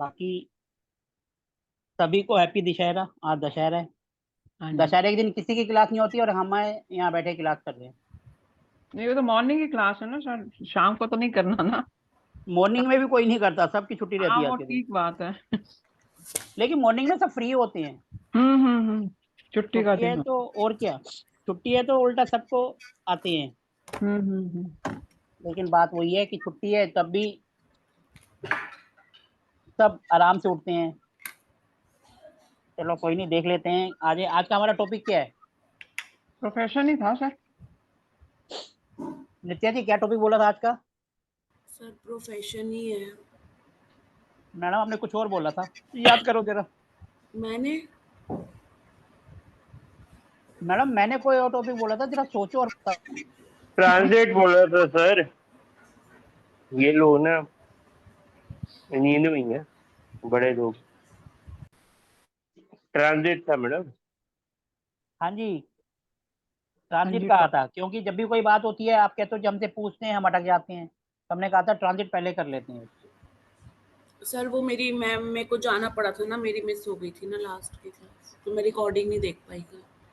बाकी सभी को हैप्पी दशहरा। आज दशहरा है। हाँ जी। दशहरे के दिन किसी की क्लास नहीं होती और हम यहाँ बैठे क्लास कर रहे हैं। नहीं, वो तो मॉर्निंग की क्लास है ना सर, शाम को तो नहीं करना ना। मॉर्निंग में भी कोई नहीं करता, सबकी छुट्टी हाँ, रहती है वो आज के दिन। ठीक बात है। लेकिन मॉर्निंग में सब फ्री होते हैं। छुट्टी का छुट्टी है दिन हो। तो और क्या। छुट्टी है तो उल्टा सबको आते हैं। हम्म। लेकिन बात वही है कि छुट्टी है तब भी सब आराम से उठते हैं। चलो कोई नहीं, देख लेते हैं। आज का हमारा टॉपिक क्या है? प्रोफेशन ही था सर। नित्या जी, क्या टॉपिक बोला था आज का? सर प्रोफेशन ही है। मैडम आपने कुछ और बोला था, याद करो जरा। मैंने मैडम मैंने कोई और टॉपिक बोला था, जरा सोचो और बताओ। ट्रांजिट बोला था सर। ये लोग ना नींद में ही है, बड़े लोग। ट्रांजिट था मैडम। हाँ जी, हाँ ट्रांजिट जी। कहा था क्योंकि जब भी कोई बात होती है आप कहते हो, जब हमसे पूछते हैं हम अटक जाते हैं, तो हमने कहा था ट्रांजिट पहले कर लेते हैं। सर वो मेरी मैम, मेरे को जाना पड़ा था ना, मेरी मिस हो गई थी ना लास्ट की क्लास, तो मैं रिकॉर्डिंग नहीं देख पाई।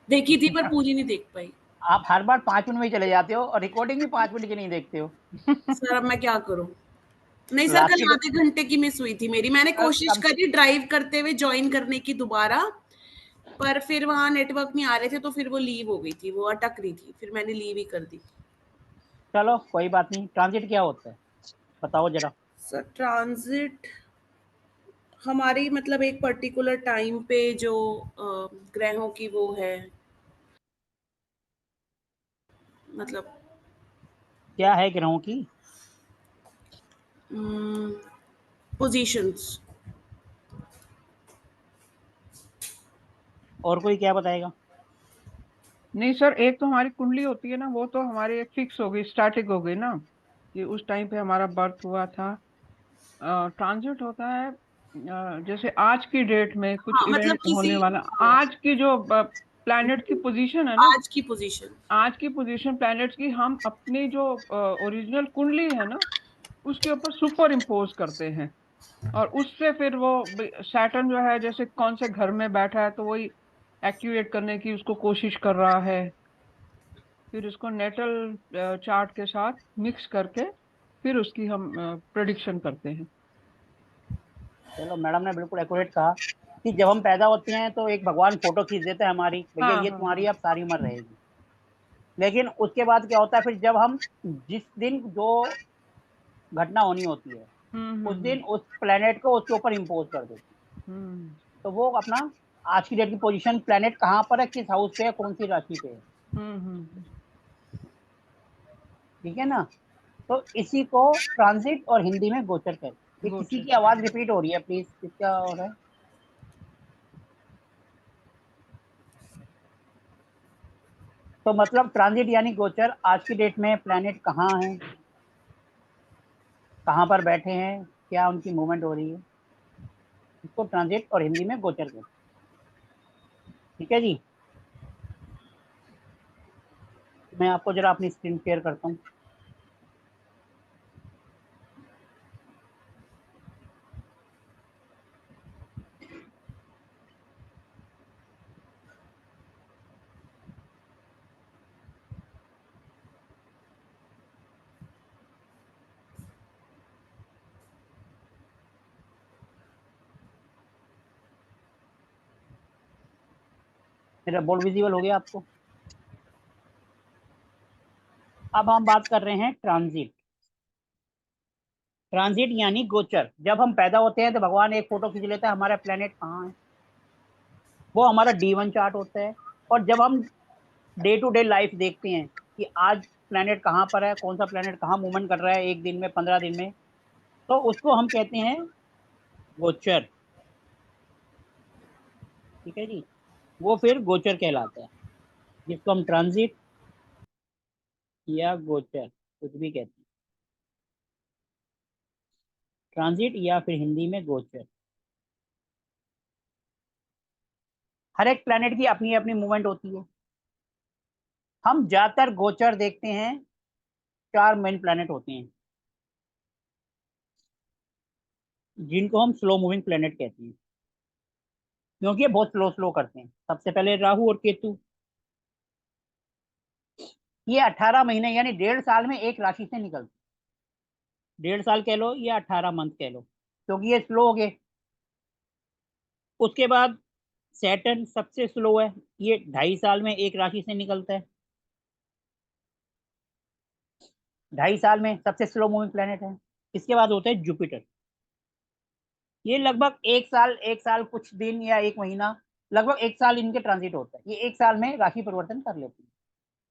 देखी थी पर पूरी नहीं देख पाई। आप हर बार 5 मिनट में ही चले जाते हो और रिकॉर्डिंग भी 5 मिनट की नहीं देखते हो। सर अब मैं क्या करूं? नहीं सर, लास्ट कल की आधे घंटे की मिस हुई थी मेरी। मैंने कोशिश कम। करी ड्राइव करते हुए ज्वाइन करने की दोबारा, पर फिर वहां नेटवर्क नहीं आ रहे थे, तो फिर वो लीव हो गई थी, वो अटक रही थी, फिर मैंने लीव ही कर दी। चलो कोई बात नहीं। ट्रांजिट क्या होता है बताओ जरा। सर ट्रांजिट हमारी मतलब एक पर्टिकुलर टाइम पे जो ग्रहों की वो है, मतलब क्या है ग्रहों की? पोजीशंस। और कोई क्या बताएगा? नहीं सर, एक तो हमारी कुंडली होती है ना, वो तो हमारी फिक्स हो गई, स्टैटिक हो गई ना, कि उस टाइम पे हमारा बर्थ हुआ था। ट्रांजिट होता है जैसे आज की डेट में कुछ हाँ मतलब इवेंट किसी, होने वाला, हाँ, आज की जो प्लैनेट की पोजीशन है ना, आज की पोजीशन। आज की पोजीशन प्लैनेट्स की हम अपनी जो ओरिजिनल कुंडली है ना, उसके ऊपर सुपर इम्पोज करते हैं। और उससे फिर वो सैटर्न जो है जैसे कौन से घर में बैठा है, तो वही एक्टिवेट करने की उसको कोशिश कर रहा है। फिर उसको नेटल चार्ट के साथ मिक्स करके फिर उसकी हम प्रेडिक्शन करते हैं। चलो, मैडम ने बिल्कुल एक्यूरेट कहा कि जब हम पैदा होते हैं तो एक भगवान फोटो खींच देता है हमारी, भैया हाँ ये हाँ तुम्हारी हाँ। अब सारी उम्र रहेगी। लेकिन उसके बाद क्या होता है, फिर जब हम जिस दिन जो घटना होनी होती है उस हम्म। दिन उस प्लेनेट को उसके ऊपर इम्पोज कर देते हैं। हम्म तो वो अपना आज की डेट की पोजीशन, प्लेनेट कहाँ पर है, किस हाउस पे है, कौन सी राशि पे है। हम्म। ठीक है ना? तो इसी को ट्रांजिट और हिंदी में गोचर कहते हैं। ये किसी गोचर। की आवाज रिपीट हो रही है, प्लीज किसका हो रहा है? तो मतलब ट्रांजिट यानी गोचर, आज की डेट में प्लेनेट कहाँ है, कहाँ पर बैठे हैं, क्या उनकी मूवमेंट हो रही है, इसको ट्रांजिट और हिंदी में गोचर कहते हैं। ठीक है जी। मैं आपको जरा अपनी स्क्रीन शेयर करता हूँ। मेरा बोर्ड विजिबल हो गया आपको? अब हम बात कर रहे हैं ट्रांजिट। ट्रांजिट यानी गोचर। जब हम पैदा होते हैं तो भगवान एक फोटो खींच लेता है हमारा प्लेनेट कहाँ है, वो हमारा D1 चार्ट होता है। और जब हम डे टू डे लाइफ देखते हैं कि आज प्लेनेट कहाँ पर है, कौन सा प्लेनेट कहाँ मूवमेंट कर रहा है, एक दिन में, 15 दिन में, तो उसको हम कहते हैं गोचर। ठीक है जी। वो फिर गोचर कहलाता है, जिसको हम ट्रांजिट या गोचर कुछ भी कहते हैं। ट्रांजिट या फिर हिंदी में गोचर। हर एक प्लेनेट की अपनी अपनी मूवमेंट होती है। हम ज्यादातर गोचर देखते हैं, 4 मेन प्लेनेट होते हैं। जिनको हम स्लो मूविंग प्लेनेट कहते हैं, क्योंकि ये बहुत स्लो स्लो करते हैं। सबसे पहले राहु और केतु, ये 18 महीने यानी 1.5 साल में एक राशि से निकलते, 1.5 साल कह लो या 18 मंथ कह लो, क्योंकि ये स्लो हो गए। उसके बाद सैटर्न सबसे स्लो है, ये 2.5 साल में एक राशि से निकलता है, 2.5 साल में सबसे स्लो मूविंग प्लेनेट है। इसके बाद होता है जुपिटर, ये लगभग 1 साल, 1 साल कुछ दिन या 1 महीना, लगभग 1 साल इनके ट्रांजिट होता है। ये 1 साल में राशि परिवर्तन कर लेते हैं।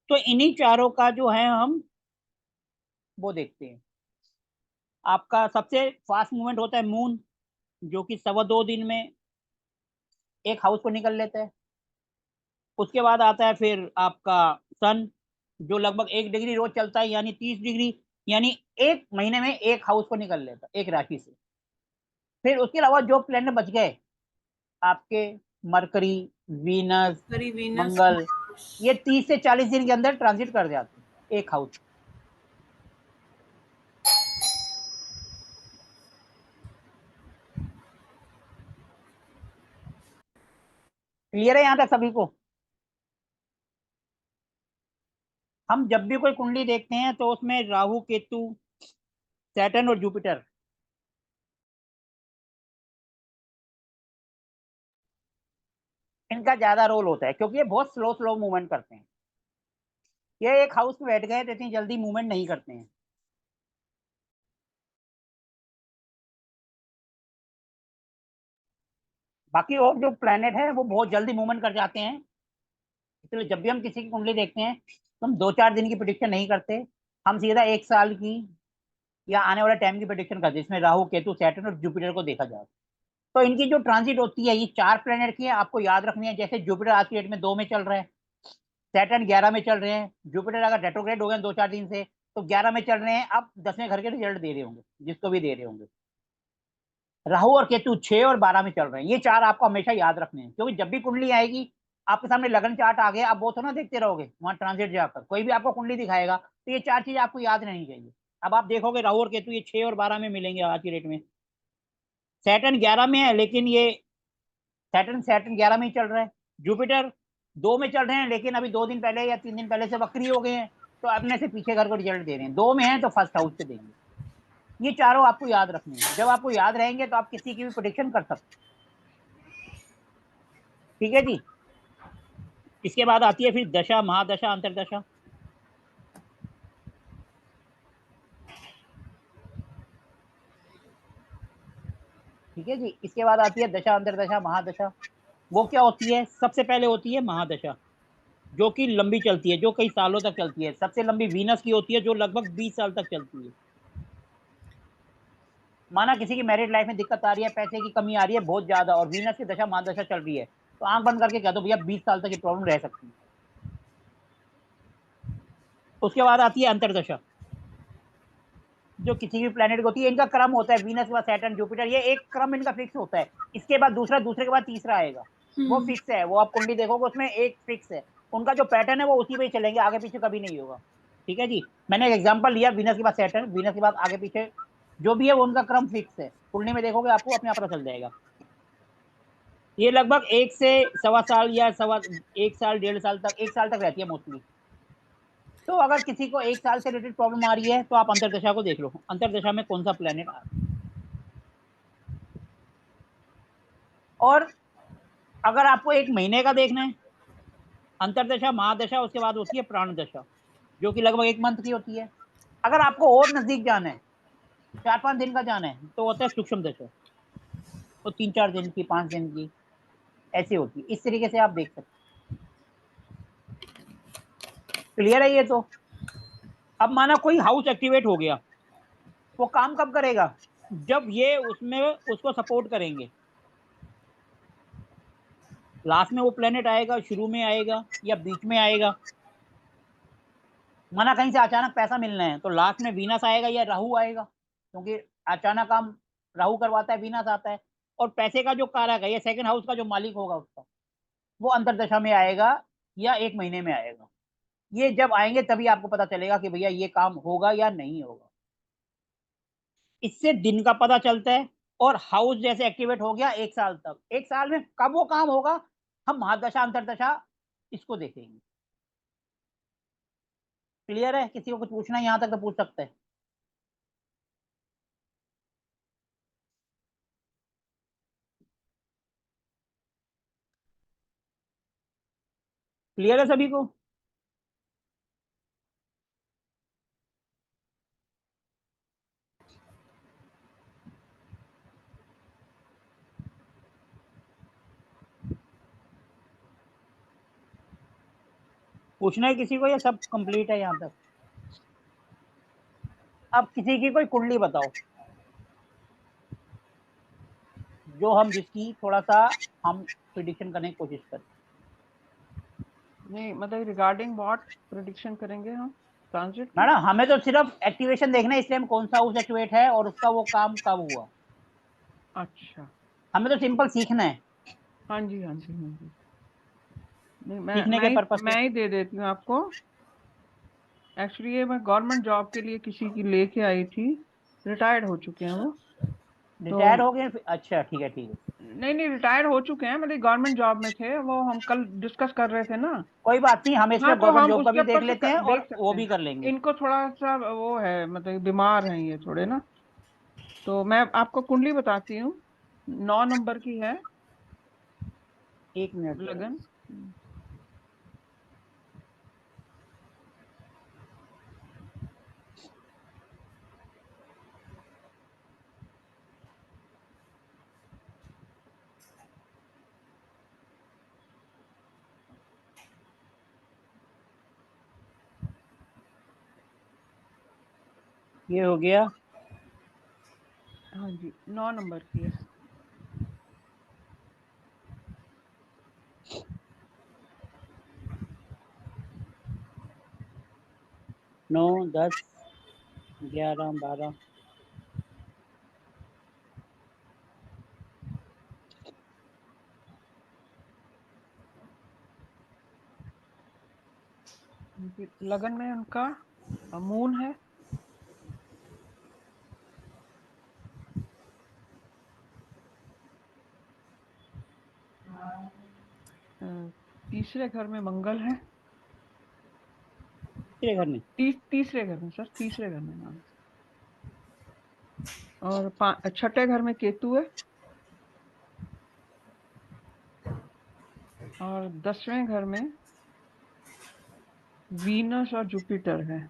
तो इन्हीं चारों का जो है हम वो देखते हैं। आपका सबसे फास्ट मूवमेंट होता है मून, जो कि 2.25 दिन में एक हाउस को निकल लेता है। उसके बाद आता है फिर आपका सन, जो लगभग 1 डिग्री रोज चलता है, यानी 30 डिग्री, यानी 1 महीने में एक हाउस को निकल लेता है एक राशि से। फिर उसके अलावा जो प्लेनेट बच गए आपके, मरकरी, वीनस, मरकरी, वीनस, मंगल, ये 30 से 40 दिन के अंदर ट्रांजिट कर जाते हैं एक हाउस। क्लियर है यहाँ तक सभी को? हम जब भी कोई कुंडली देखते हैं तो उसमें राहु, केतु, सैटर्न और जुपिटर, इनका ज्यादा रोल होता है, क्योंकि ये बहुत स्लो स्लो मूवमेंट करते हैं। ये एक हाउस में बैठ गए तो इतनी जल्दी मूवमेंट नहीं करते हैं। बाकी और जो प्लेनेट है वो बहुत जल्दी मूवमेंट कर जाते हैं। इसलिए जब भी हम किसी की कुंडली देखते हैं तो हम 2-4 दिन की प्रिडिक्शन नहीं करते, हम सीधा 1 साल की या आने वाले टाइम की प्रिडिक्शन करते हैं, जिसमें राहु, केतु, सैटर्न और जुपिटर को देखा जाए। तो इनकी जो ट्रांजिट होती है, ये 4 प्लेनेट की है, आपको याद रखनी है। जैसे जुपिटर आज की डेट में 2 में चल रहा है, सैटर्न 11 में चल रहे हैं, जुपिटर अगर रेट्रोग्रेड हो गए 2-4 दिन से तो 11 में चल रहे हैं, अब 10वें घर के रिजल्ट दे रहे होंगे, जिसको भी दे रहे होंगे। राहु और केतु 6 और 12 में चल रहे हैं। ये 4 आपको हमेशा याद रखने हैं, क्योंकि जब भी कुंडली आएगी आपके सामने लगन चार्ट आ गया, आप वो तो ना देखते रहोगे, वहां ट्रांजिट जाकर कोई भी आपको कुंडली दिखाएगा तो ये 4 चीज आपको याद रहनी चाहिए। अब आप देखोगे राहु और केतु ये 6 और 12 में मिलेंगे आज की डेट में। सैटर्न 11 में है, लेकिन ये सैटर्न सैटर्न 11 में ही चल रहा है। जुपिटर 2 में चल रहे हैं, लेकिन अभी 2 दिन पहले या 3 दिन पहले से वक्री हो गए हैं, तो अपने से पीछे घर को रिजल्ट दे रहे हैं। 2 में है तो फर्स्ट हाउस से देंगे। ये चारों आपको याद रखने हैं। जब आपको याद रहेंगे तो आप किसी की भी प्रोडिक्शन कर सकते हैं। ठीक है जी। इसके बाद आती है फिर दशा, महादशा, अंतरदशा। ठीक है जी। इसके बाद आती है दशा, अंतरदशा, महादशा। वो क्या होती है? सबसे पहले होती है महादशा, जो कि लंबी चलती है, जो कई सालों तक चलती है। सबसे लंबी वीनस की होती है, जो लगभग 20 साल तक चलती है। माना किसी की मैरिड लाइफ में दिक्कत आ रही है, पैसे की कमी आ रही है बहुत ज्यादा, और वीनस की दशा महादशा चल रही है, तो आंख बंद करके कह दो भैया 20 साल तक ये प्रॉब्लम रह सकती है। उसके बाद आती है अंतरदशा, जो किसी भी प्लेनेट की होती है। इनका क्रम होता है, वीनस के बाद सैटर्न, जुपिटर, ये एक क्रम इनका फिक्स होता है। इसके बाद दूसरा, दूसरे के बाद तीसरा आएगा, वो फिक्स है। वो आप कुंडली देखोगे उसमें एक फिक्स है। उनका जो पैटर्न है वो उसी पे ही चलेंगे, आगे पीछे कभी नहीं होगा। ठीक है जी। मैंने एक एग्जांपल लिया, वीनस के बाद सैटर्न, वीनस के बाद आगे पीछे जो भी है वो उनका क्रम फिक्स है। कुंडली में देखोगे आपको अपने आप पता चल जाएगा। ये लगभग 1 से 1.25 साल या 1 साल 1.5 साल तक, 1 साल तक रहती है मोस्टली। तो अगर किसी को 1 साल से रिलेटेड प्रॉब्लम आ रही है तो आप अंतरदशा को देख लो, अंतरदशा में कौन सा प्लेनेट आ रहा है। और अगर आपको 1 महीने का देखना है, अंतरदशा, महादशा, उसके बाद होती है प्राण दशा, जो कि लगभग 1 मंथ की होती है। अगर आपको और नजदीक जाना है, 4-5 दिन का जाना है, तो होता है सूक्ष्म दशा, तो 3-4 दिन की, 5 दिन की, ऐसी होती है। इस तरीके से आप देख सकते हैं। क्लियर है ये? तो अब माना कोई हाउस एक्टिवेट हो गया, वो काम कब करेगा? जब ये उसमें उसको सपोर्ट करेंगे। लास्ट में वो प्लेनेट आएगा, शुरू में आएगा या बीच में आएगा। माना कहीं से अचानक पैसा मिलना है, तो लास्ट में वीनस आएगा या राहु आएगा, क्योंकि अचानक काम राहु करवाता है, वीनस आता है। और पैसे का जो कारक है, ये सेकंड हाउस का जो मालिक होगा उसका, वो अंतरदशा में आएगा या 1 महीने में आएगा। ये जब आएंगे तभी आपको पता चलेगा कि भैया ये काम होगा या नहीं होगा। इससे दिन का पता चलता है और हाउस जैसे एक्टिवेट हो गया 1 साल तक, 1 साल में कब वो काम होगा, हम महादशा अंतरदशा इसको देखेंगे। क्लियर है? किसी को कुछ पूछना है यहाँ तक तो पूछ सकते हैं। क्लियर है सभी को? पूछना है किसी को या सब कंप्लीट है यहाँ तक? अब किसी की कोई कुंडली बताओ जो हम जिसकी थोड़ा सा हम प्रिडिक्शन करने की कोशिश करें। नहीं मतलब रिगार्डिंग व्हाट प्रेडिक्शन करेंगे हम? ट्रांजिट ना हमें तो सिर्फ एक्टिवेशन देखना है, इसलिए हम कौन सा हाउस एक्टिवेट है और उसका वो काम कब हुआ। अच्छा, हमें तो सिंपल सीखना है, हाँ जी हाँ जी हाँ जी। नहीं सीखने के पर्पज मैं से। ही दे देती हूँ आपको। एक्चुअली ये मैं गवर्नमेंट जॉब के लिए किसी की लेके आई थी, रिटायर्ड हो चुके हैं वो। तो रिटायर हो गए? अच्छा ठीक है ठीक है, नहीं रिटायर हो चुके हैं, मतलब गवर्नमेंट जॉब में थे वो, हम कल डिस्कस कर रहे थे ना। कोई बात नहीं, हम हाँ इसमें तो गवर्नमेंट हम जॉब का उसके भी देख ऊपर से लेते हैं और देख वो सकते भी हैं। कर लेंगे। इनको थोड़ा सा वो है, मतलब बीमार हैं ये थोड़े ना। तो मैं आपको कुंडली बताती हूँ, 9 नंबर की है 1 मिनट जरा। लगन। ये हो गया। हाँ जी, 9 नंबर की है। 9, 10, 11, 12। लगन में उनका मून है। अ, तीसरे घर में मंगल है। तेरे घर में? तीसरे घर में सर, तीसरे घर में नाम। और छठे घर में केतु है। और 10वें घर में वीनस और जुपिटर है।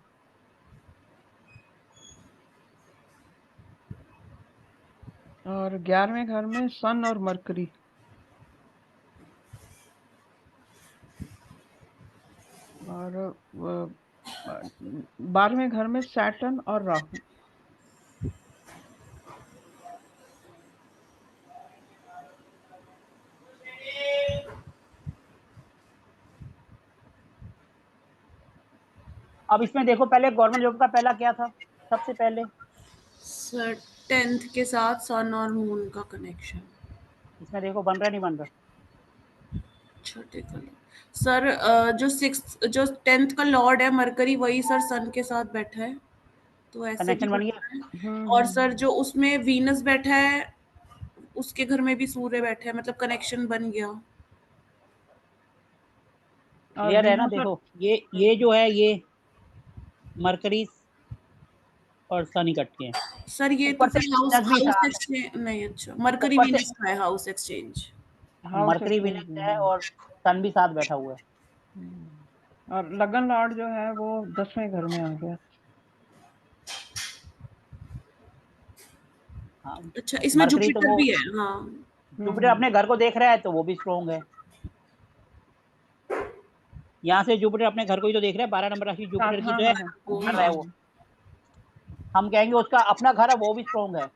और 11वें घर में सन और मरकरी। और 12वें घर में सैटर्न और राहु। अब इसमें देखो, पहले गवर्नमेंट जॉब का पहला क्या था सबसे पहले? सर 10th के साथ सन और मून का कनेक्शन। इसमें देखो बन रहा नहीं बन रहा? छोटे कलर सर, जो 6th जो 10th का लॉर्ड है मरकरी, वही सर सन के साथ बैठा है, तो ऐसे भी कनेक्शन बन बन गया। रहा है। और हम्म। सर जो उसमें वीनस बैठा है, उसके घर में भी सूर्य बैठा है, मतलब कनेक्शन बन गया। और क्लियर है ना? वीनस और देखो ये जो है ये मरकरी और सन इकट्ठे हैं। सर ये तो ऊपर से फिर हाउस वीनस भी हाउस साथ है। एक्सचेंज नहीं, अच्छा मरकरी ऊपर से वीनस का है house exchange. House mercury exchange Venus है में। और सन भी साथ बैठा हुआ है। और लगन लॉर्ड जो है वो 10वें घर में आ गया। हाँ, अच्छा, इसमें मरकरी तो जुपिटर वो भी है, हाँ। जुपिटर हम्म। अपने घर को देख रहा है तो वो भी स्ट्रोंग है। यहाँ से जुपिटर अपने घर को ही तो देख रहा है, 12 नंबर राशि जुपिटर साथ, की हाँ जो है, हाँ हाँ। वो घर है हाँ। वो। हम कहेंगे उसका अपना घर है, वो भी स्ट्रोंग है।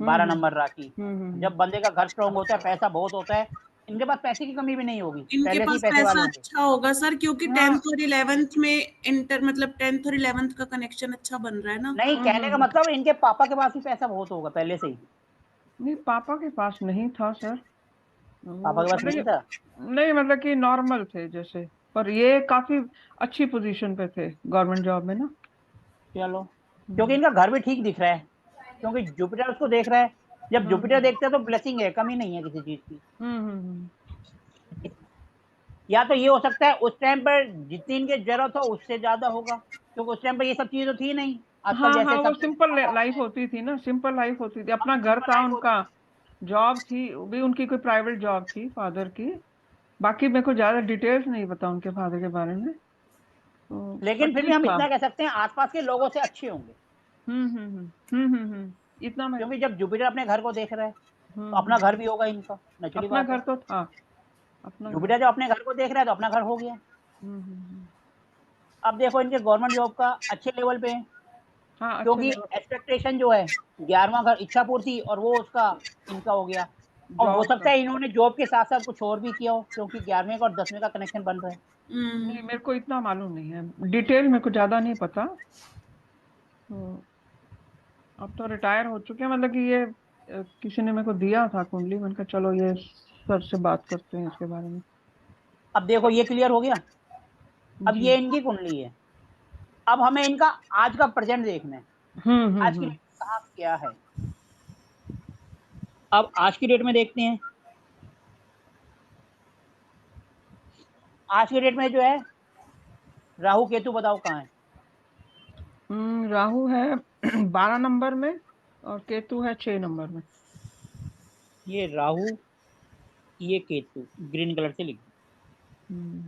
12 नंबर राशि, हम्म। जब बंदे का घर स्ट्रोंग होता है, पैसा बहुत होता है, इनके पास पैसे की कमी भी नहीं होगी, इनके पहले से ही पास पैसे वाले पैसा होंगे। अच्छा होगा सर, क्योंकि हाँ। 10th और 11th में इंटर, मतलब 10th और 11th का कनेक्शन अच्छा बन रहा है ना। नहीं, कहने का मतलब इनके पापा के पास भी पैसा बहुत होगा पहले से ही। नहीं पापा के पास नहीं था सर, पापा वो के पास मतलब नहीं था? नहीं मतलब कि नॉर्मल थे जैसे। पर ये काफी अच्छी पोजीशन पे थे गवर्नमेंट जॉब में ना। चलो, क्योंकि हम्म। इनका घर भी ठीक दिख रहा है, क्योंकि जुपिटर उसको देख रहा है, जब जुपिटर देखते हैं तो ब्लेसिंग है, कमी नहीं है किसी चीज की। या तो ये हो सकता है उस टाइम पर जितनी इनकी जरूरत हो उससे ज्यादा होगा, क्योंकि उस टाइम पर ये सब चीजें तो थी नहीं आजकल हाँ जैसे हाँ, वो सब सिंपल लाइफ होती थी ना, सिंपल लाइफ होती थी, अपना घर था उनका, जॉब थी, वो भी उनकी कोई प्राइवेट जॉब थी फादर की। बाकी मेरे को ज्यादा डिटेल्स नहीं पता उनके फादर के बारे में, तो पर लेकिन फिर भी ठीक हम था। इतना कह सकते हैं आसपास के लोगों से अच्छे होंगे, इतना मैं क्योंकि जब जुपिटर अपने घर को देख रहा है तो अपना हम्म घर भी होगा इनका, नेचुरली अपना बात है। घर तो था, अपना घर। जुपिटर जब अपने घर को देख रहा है तो अपना घर हो गया। हम्म। अब देखो इनके गवर्नमेंट जॉब का अच्छे लेवल पे है, हाँ, अच्छे क्योंकि लेवल एक्सपेक्टेशन जो है 11वां घर इच्छा पूर्ति और वो उसका इनका हो गया। और हो जॉब सकता का। है इन्होंने जॉब के साथ साथ कुछ और भी किया हो, क्योंकि 11वें का और 10वें का कनेक्शन बन रहा है। नहीं, मेरे को इतना मालूम नहीं है, डिटेल मेरे को ज्यादा नहीं पता। तो अब तो रिटायर हो चुके हैं, मतलब कि ये किसी ने मेरे को दिया था कुंडली, मैंने कहा चलो ये सर से बात करते हैं इसके बारे में। अब देखो ये क्लियर हो गया। अब जी। ये इनकी कुंडली है। अब हमें इनका आज का प्रेजेंट देखना है, आज की हम्म। डेट में कहाँ क्या है। अब आज की डेट में देखते हैं। आज की डेट में जो है राहु केतु बताओ कहाँ है। राहु है 12 नंबर में, और केतु है 6 नंबर में। ये राहु, ये केतु ग्रीन कलर से लिख दो, हम्म,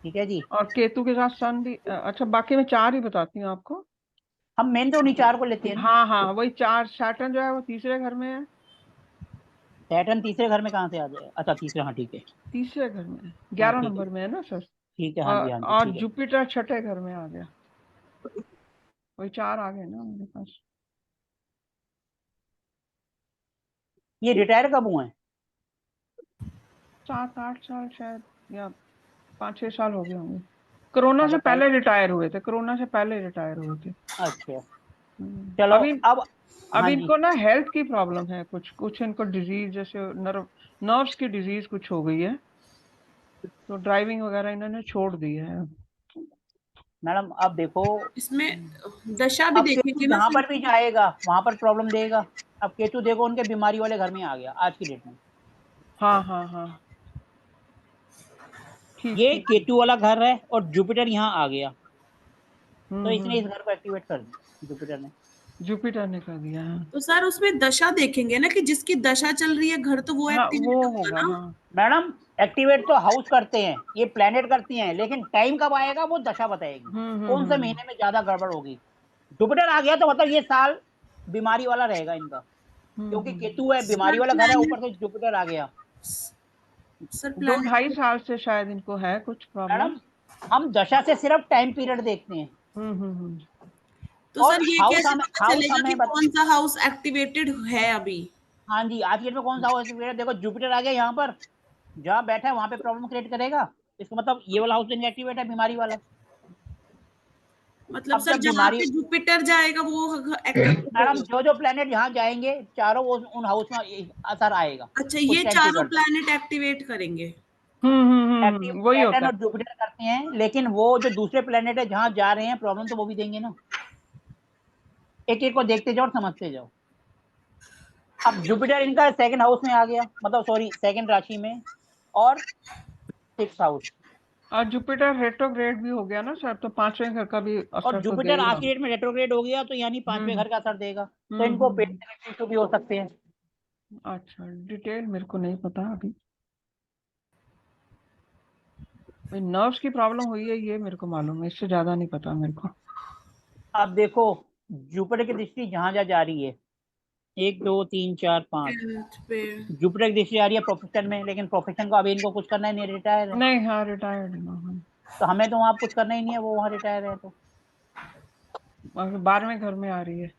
ठीक है जी। और केतु के साथ सन भी, अच्छा बाकी मैं 4 ही बताती हूँ आपको। हम मेन तो उन्हीं चार को लेते हैं ना। हाँ हाँ, वही 4, सैटर्न जो है वो तीसरे घर में है। सैटर्न तीसरे घर में कहाँ से आ जाए, अच्छा तीसरे, हाँ ठीक है। तीसरे घर में है, हाँ 11 ठीक है, नंबर में है ना सर। ठीक है, हाँ जी हाँ जी और ठीक है। जुपिटर छठे घर में आ गया, वही 4 आ गए ना मेरे पास। ये रिटायर कब हुए हैं। 7-8 साल शायद, या 5-6 साल हो गए होंगे। कोरोना से अच्छा पहले पहले, रिटायर हुए थे, कोरोना से पहले रिटायर हुए थे। अच्छा चलो। अभी अब अब हाँ जी, इनको ना हेल्थ की प्रॉब्लम है, कुछ कुछ इनको डिजीज, जैसे नर्व्स की डिजीज कुछ हो गई है, तो ड्राइविंग वगैरह इन्होंने छोड़ दी है। मैडम अब देखो, इसमें दशा भी अब केतु देखेंगे ना जहां फिर। पर भी जाएगा वहां पर प्रॉब्लम देगा। अब केतु देखो उनके बीमारी वाले घर में आ गया आज की डेट में। हाँ हाँ हाँ, ठीक ये ठीक ठीक। केतु वाला घर है और जुपिटर यहाँ आ गया, तो इसने इस हम्म। घर को एक्टिवेट कर दिया जुपिटर ने। जुपिटर ने कर दिया है। तो सर उसमें दशा देखेंगे ना, कि जिसकी दशा चल रही है घर, तो वो हाँ, वो एक्टिवेट होगा होगा, ना। हाँ। मैडम एक्टिवेट तो हाउस करते हैं, ये प्लेनेट करती हैं, लेकिन टाइम कब आएगा वो दशा बताएगी, कौन से हम्म। महीने में ज्यादा गड़बड़ होगी। जुपिटर आ गया तो मतलब ये साल बीमारी वाला रहेगा इनका, क्योंकि केतु है बीमारी सर वाला घर है, ऊपर प्लैनेट, से जुपिटर आ गया। सर दो प्लैनेट, ढाई साल से शायद इनको है कुछ प्रॉब्लम। मैडम हम दशा से सिर्फ टाइम पीरियड देखते हैं, हम्म। तो और सर ये कैसे पता हाउस चलेगा कि हमें कौन सा हाउस एक्टिवेटेड है अभी। हाँ जी आज की डेट में कौन सा हाउस पीरियड, देखो जुपिटर आ गया यहाँ पर, जहाँ बैठा है वहां पे प्रॉब्लम क्रिएट करेगा। इसका मतलब ये वाला हाउस एक्टिवेट है बीमारी वाला। मतलब अब सर जब जहाँ बीमारी, पे जुपिटर जाएगा वो एक्टिवेट मैडम होगा। जो जो प्लेनेट यहाँ जाएंगे चारों वो उन हाउस में असर आएगा अच्छा, उस ये टाइम चारों पीरियड। प्लैनेट एक्टिवेट करेंगे। एक्टिव वही होता सैटर्न है। और जुपिटर करते हैं, लेकिन वो जो दूसरे प्लेनेट है जहाँ जा रहे हैं प्रॉब्लम तो वो भी देंगे ना। एक एक को देखते जाओ और समझते जाओ। अब जुपिटर इनका सेकंड हाउस में आ गया, मतलब सॉरी सेकंड राशि में, और सिक्स हाउस। और जुपिटर रेट्रोग्रेड भी हो गया ना सर, तो 5वें घर का भी और असर तो जुपिटर आज देगा। की डेट में रेट्रोग्रेड हो गया तो यानी पांचवें हम्म घर का असर देगा, तो हम्म इनको पेट हम्म के इशू भी हो सकते हैं। अच्छा, डिटेल मेरे को नहीं पता अभी। नर्व्स की प्रॉब्लम हुई है ये मेरे को मालूम है, इससे ज्यादा नहीं पता मेरे को। अब देखो जुपिटर की दृष्टि जहां जहां जा रही है, 1 2 3 4 5, 10th पे। जुपिटर की दृष्टि आ रही है प्रोफेशन में, लेकिन प्रोफेशन को अभी इनको कुछ करना ही नहीं, रिटायर है। नहीं, हाँ, रिटायर्ड है ना, हाँ। तो हमें तो वहां कुछ करना ही नहीं है, वो वहां रिटायर है तो। और 12वें घर में आ रही है।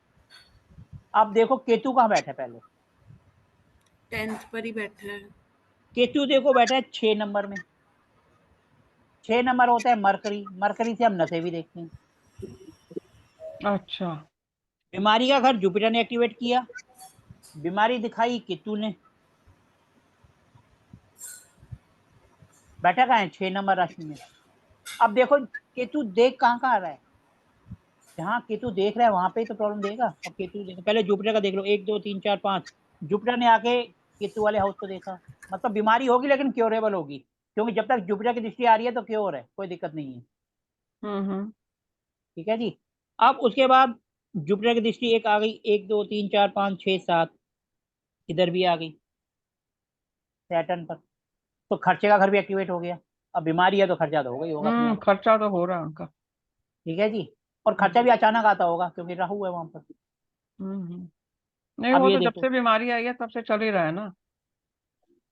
अब देखो केतु कहाँ बैठा है पहले। 10th पर ही बैठा है। केतु देखो बैठा है 6 नंबर में। 6 नंबर होता है मरकरी, मरकरी से हम नशे भी देखते हैं। अच्छा। बीमारी का घर जुपिटर ने एक्टिवेट किया, बीमारी दिखाई केतु ने। बैठा कहाँ है 6 नंबर राशि में। अब देखो केतु देख कहाँ कहाँ रहा है, जहाँ केतु देख रहा है वहां पे ही तो प्रॉब्लम देगा। अब केतु देखो, पहले जुपिटर का देख लो, 1 2 3 4 5, जुपिटर ने आके केतु वाले हाउस को देखा, मतलब बीमारी होगी लेकिन क्योरेबल होगी, क्योंकि जब तक जुपिटर की दृष्टि आ रही है तो क्योर है, कोई दिक्कत नहीं है। हम्म। ठीक है जी। अब उसके बाद जुपिटर की दृष्टि एक आ गई, 1 2 3 4 5 6 7, इधर भी आ गई सैटर्न पर, तो खर्चे का घर भी एक्टिवेट हो गया। अब बीमारी है तो खर्चा तो होगा ही होगा अपने आप। खर्चा तो हो रहा है उनका। ठीक है जी। और खर्चा भी अचानक आता होगा क्योंकि राहु है वहां पर। हम्म। नहीं, अब वो ये तो जब देखो, से बीमारी आई है तब से चल ही रहा है ना।